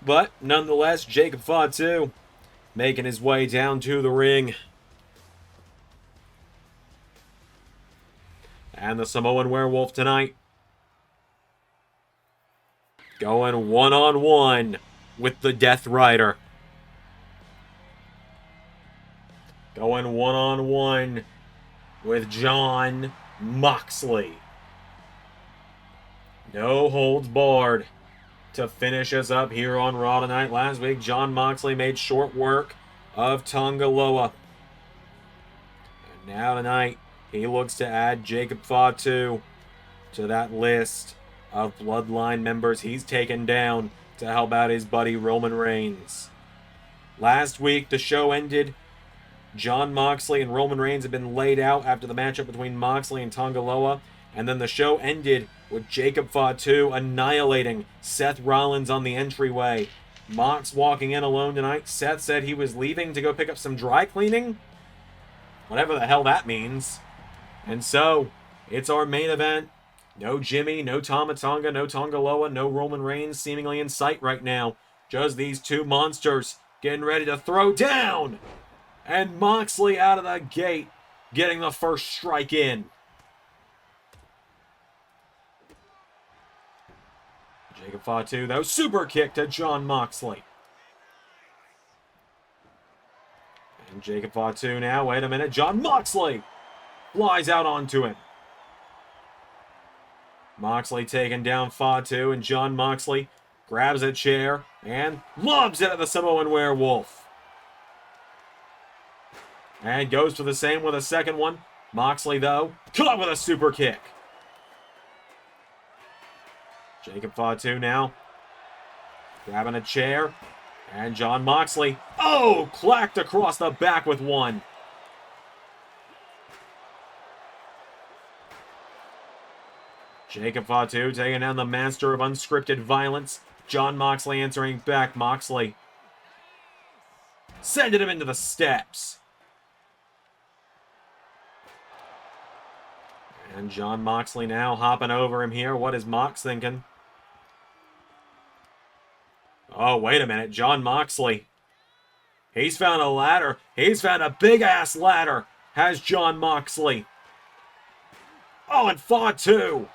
But, nonetheless, Jacob Fatu making his way down to the ring. And the Samoan werewolf tonight going one-on-one with the Death Rider. Going one-on-one with Jon Moxley. No holds barred to finish us up here on Raw tonight. Last week, Jon Moxley made short work of Tonga Loa. Now tonight, he looks to add Jacob Fatu to that list of Bloodline members he's taken down to help out his buddy Roman Reigns. Last week, the show ended. Jon Moxley and Roman Reigns had been laid out after the matchup between Moxley and Tonga Loa, and then the show ended with Jacob Fatu annihilating Seth Rollins on the entryway. Mox walking in alone tonight. Seth said he was leaving to go pick up some dry cleaning. Whatever the hell that means. And so, it's our main event. No Jimmy, no Tama Tonga, no Tonga Loa, no Roman Reigns seemingly in sight right now. Just these two monsters getting ready to throw down. And Moxley out of the gate, getting the first strike in. Jacob Fatu, though, super kick to Jon Moxley. And Jacob Fatu now, wait a minute, Jon Moxley flies out onto him. Moxley taking down Fatu, and Jon Moxley grabs a chair and lobs it at the Samoan Werewolf. And goes for the same with a second one. Moxley, though, caught with a super kick. Jacob Fatu now grabbing a chair. And Jon Moxley, oh, clacked across the back with one. Jacob Fatu taking down the master of unscripted violence. Jon Moxley answering back. Moxley sending him into the steps. And Jon Moxley now hopping over him here. What is Mox thinking? Oh, wait a minute. Jon Moxley. He's found a ladder. He's found a big-ass ladder. Has Jon Moxley. Oh, and Fatu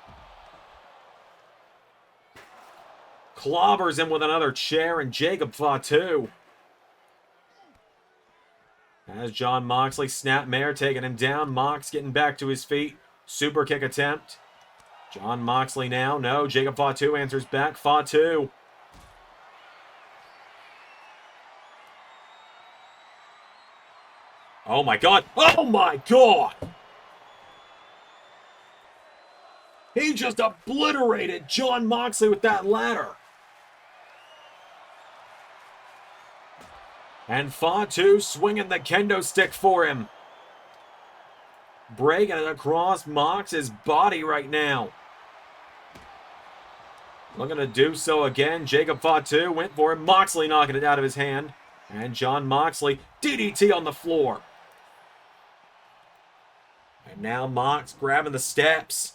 clobbers him with another chair, and Jacob Fatu has Jon Moxley. Snapmare taking him down. Mox getting back to his feet. Super kick attempt. Jon Moxley now. No, Jacob Fatu answers back. Fatu. Oh my god. Oh my god. He just obliterated Jon Moxley with that ladder. And Fatu swinging the kendo stick for him. Breaking it across Mox's body right now. Looking to do so again. Jacob Fatu went for him. Moxley knocking it out of his hand. And Jon Moxley, DDT on the floor. And now Mox grabbing the steps.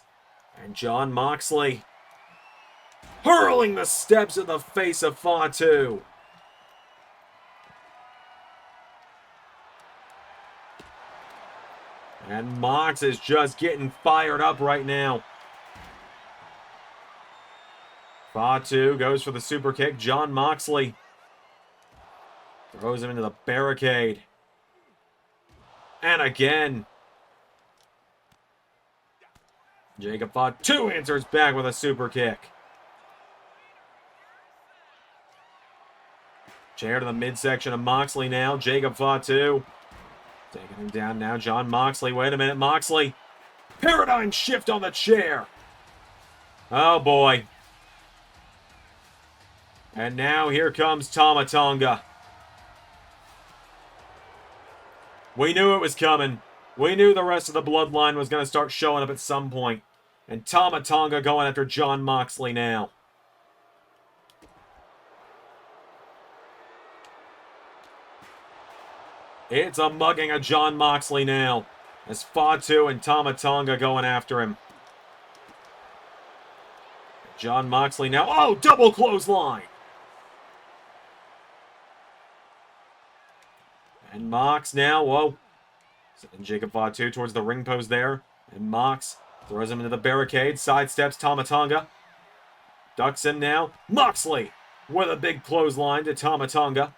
And Jon Moxley hurling the steps in the face of Fatu. And Mox is just getting fired up right now. Fatu goes for the super kick. Jon Moxley throws him into the barricade. And again. Jacob Fatu answers back with a super kick. Chair to the midsection of Moxley now. Jacob Fatu taking him down now. Jon Moxley. Wait a minute, Moxley. Paradigm shift on the chair. Oh, boy. And now here comes Tama Tonga. We knew it was coming. We knew the rest of the bloodline was going to start showing up at some point. And Tama Tonga going after Jon Moxley now. It's a mugging of Jon Moxley now, as Fatu and Tama Tonga going after him. Jon Moxley now. Oh, double clothesline! And Mox now. Whoa. And Jacob Fatu towards the ring post there. And Mox throws him into the barricade. Sidesteps Tama Tonga. Ducks him now. Moxley with a big clothesline to Tama Tonga.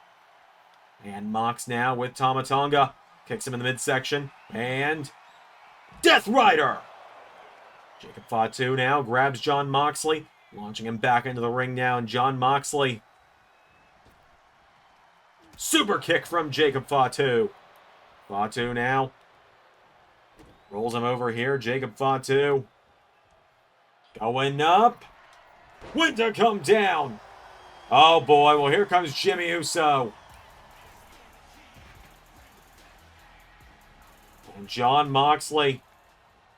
And Mox now with Tama Tonga. Kicks him in the midsection. And Death Rider! Jacob Fatu now grabs Jon Moxley. Launching him back into the ring now. And Jon Moxley. Super kick from Jacob Fatu. Fatu now Rolls him over here. Jacob Fatu. Going up. When to come down. Oh boy, well here comes Jimmy Uso. And Jon Moxley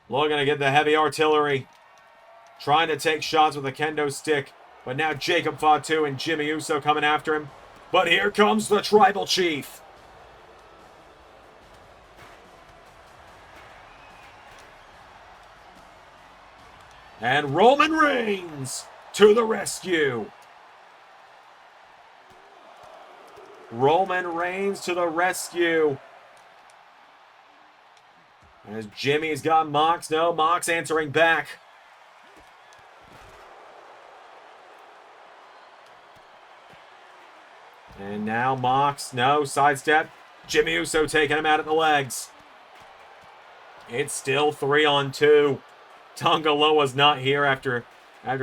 looking to get the heavy artillery. Trying to take shots with a kendo stick. But now Jacob Fatu and Jimmy Uso coming after him. But here comes the Tribal Chief. And Roman Reigns to the rescue. Roman Reigns to the rescue. As Jimmy's got Mox. No, Mox answering back. And now Mox. No, sidestep. Jimmy Uso taking him out at the legs. It's still 3-on-2. Tonga Loa's not here after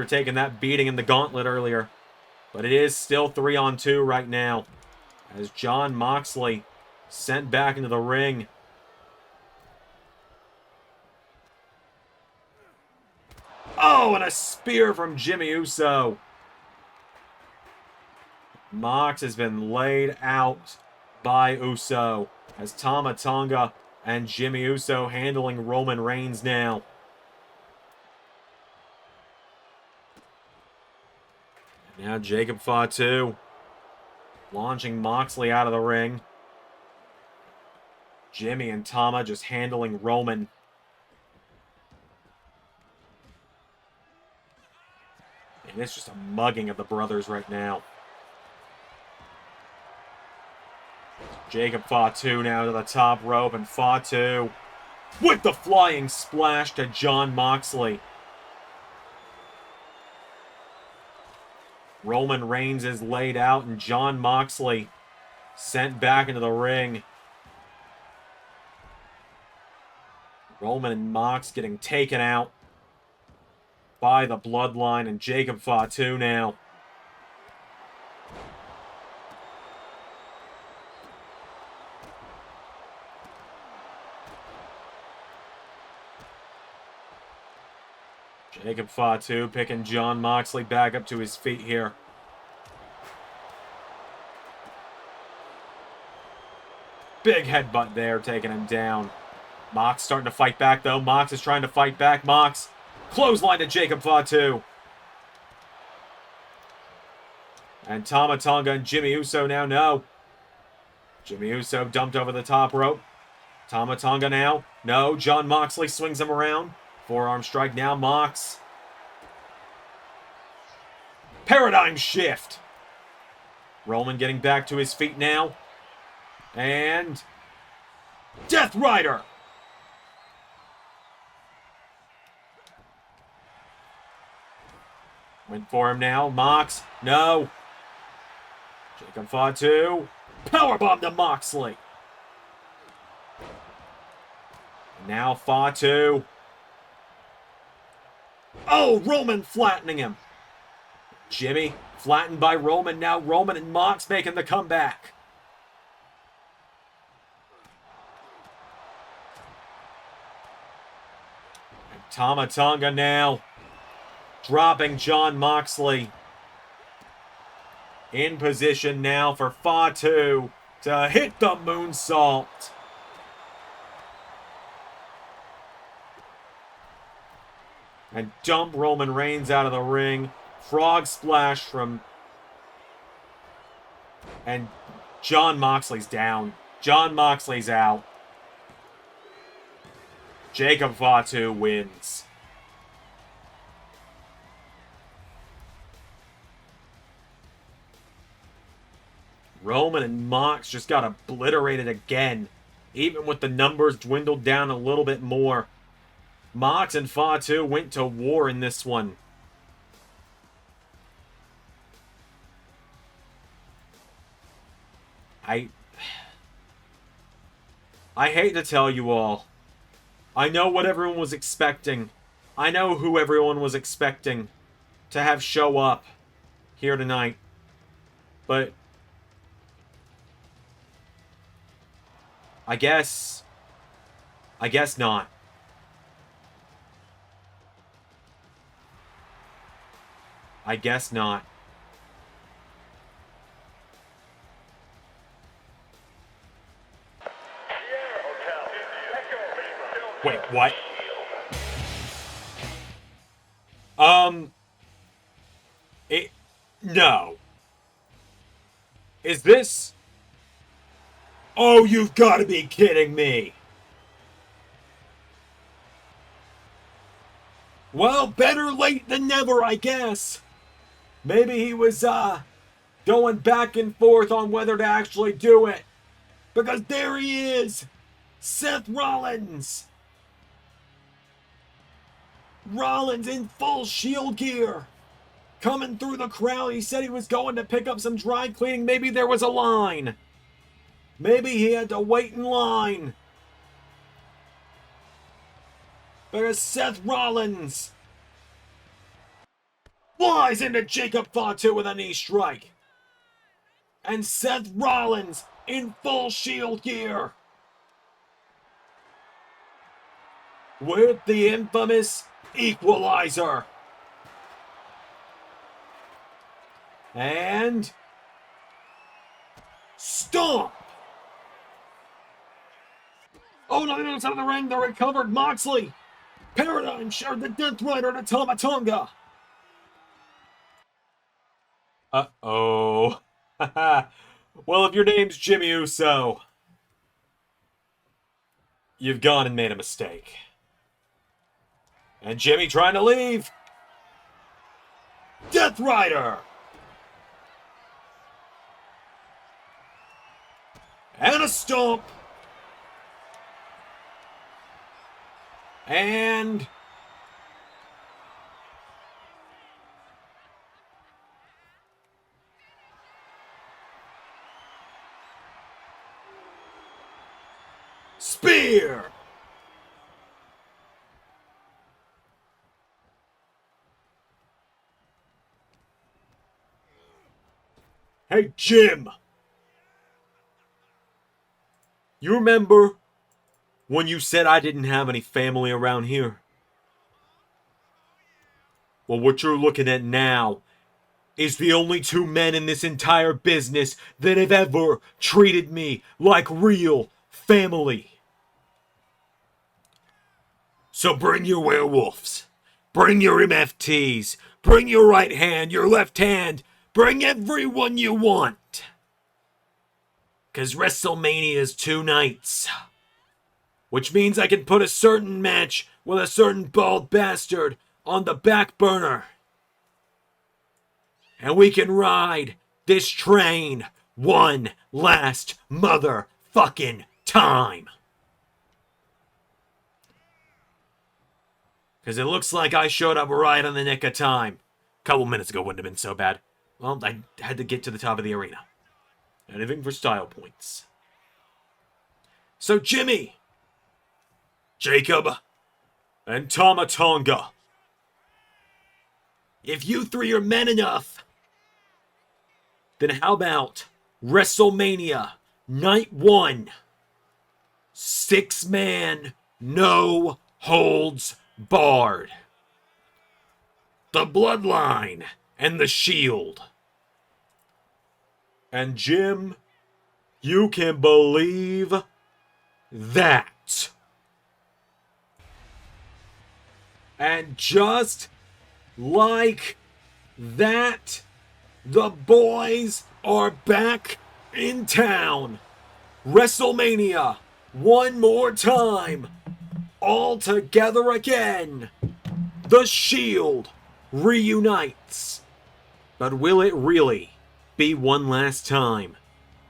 taking that beating in the Gauntlet earlier. But it is still 3-on-2 right now. As Jon Moxley sent back into the ring. Oh, and a spear from Jimmy Uso. Mox has been laid out by Uso. As Tonga and Jimmy Uso handling Roman Reigns now. Now Jacob Fatu launching Moxley out of the ring. Jimmy and Tama just handling Roman. And it's just a mugging of the brothers right now. Jacob Fatu now to the top rope, and Fatu with the flying splash to Jon Moxley. Roman Reigns is laid out, and Jon Moxley sent back into the ring. Roman and Mox getting taken out by the Bloodline, and Jacob Fatu now. Jacob Fatu picking Jon Moxley back up to his feet here. Big headbutt there, taking him down. Mox starting to fight back, though. Mox is trying to fight back. Mox, clothesline to Jacob Fatu. And Tonga and Jimmy Uso now, no. Jimmy Uso dumped over the top rope. Tonga now. No, Jon Moxley swings him around. Forearm strike now, Mox. Paradigm shift. Roman getting back to his feet now. And Death Rider. Went for him now, Mox. No. Jacob Fatu. Powerbomb to Moxley. Now Fatu. Oh, Roman flattening him. Jimmy flattened by Roman. Now Roman and Mox making the comeback. And Tonga now dropping Jon Moxley. In position now for Fatu to hit the moonsault. And dump Roman Reigns out of the ring. Frog splash from... And Jon Moxley's down. Jon Moxley's out. Jacob Fatu wins. Roman and Mox just got obliterated again. Even with the numbers dwindled down a little bit more. Mox and Fatu went to war in this one. I hate to tell you all. I know what everyone was expecting. I know who everyone was expecting to have show up here tonight. But I guess not. I guess not. Wait, what? No. Is this... Oh, you've got to be kidding me. Well, better late than never, I guess. Maybe he was, going back and forth on whether to actually do it. Because there he is! Seth Rollins! Rollins in full Shield gear! Coming through the crowd, he said he was going to pick up some dry cleaning. Maybe there was a line. Maybe he had to wait in line. Because Seth Rollins flies into Jacob Fatu with a knee strike. And Seth Rollins in full Shield gear. With the infamous Equalizer. And stomp. Oh, no, the other side of the ring, the recovered Moxley. Paradigm shared the Death Rider to Tonga. Uh-oh. Well, if your name's Jimmy Uso, you've gone and made a mistake. And Jimmy trying to leave. Death Rider. And a stomp. And spear. Hey, Jim. You remember when you said I didn't have any family around here? Well, what you're looking at now is the only two men in this entire business that have ever treated me like real family. So bring your werewolves. Bring your MFTs. Bring your right hand, your left hand. Bring everyone you want. 'Cause WrestleMania is 2 nights. Which means I can put a certain match with a certain bald bastard on the back burner. And we can ride this train one last motherfucking time. 'Cause it looks like I showed up right on the nick of time. A couple minutes ago wouldn't have been so bad. Well, I had to get to the top of the arena. Anything for style points. So Jimmy, Jacob, and Tonga, if you three are men enough, then how about WrestleMania Night 1? 6-man, no holds barred. The Bloodline and the Shield. And Jim, you can believe that. And just like that, the boys are back in town. WrestleMania, one more time. All together again. The Shield reunites. But will it really be one last time,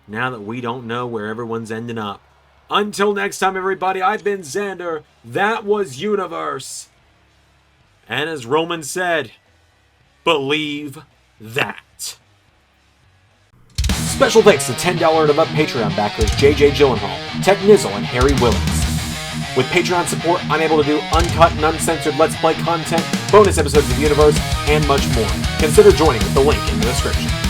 now that we don't know where everyone's ending up? Until next time, everybody, I've been Xander. That was Universe. And as Roman said, believe that. Special thanks to $10 and above Patreon backers JJ Gyllenhaal, Tech Nizzle, and Harry Willings. With Patreon support, I'm able to do uncut and uncensored Let's Play content, bonus episodes of Universe, and much more. Consider joining with the link in the description.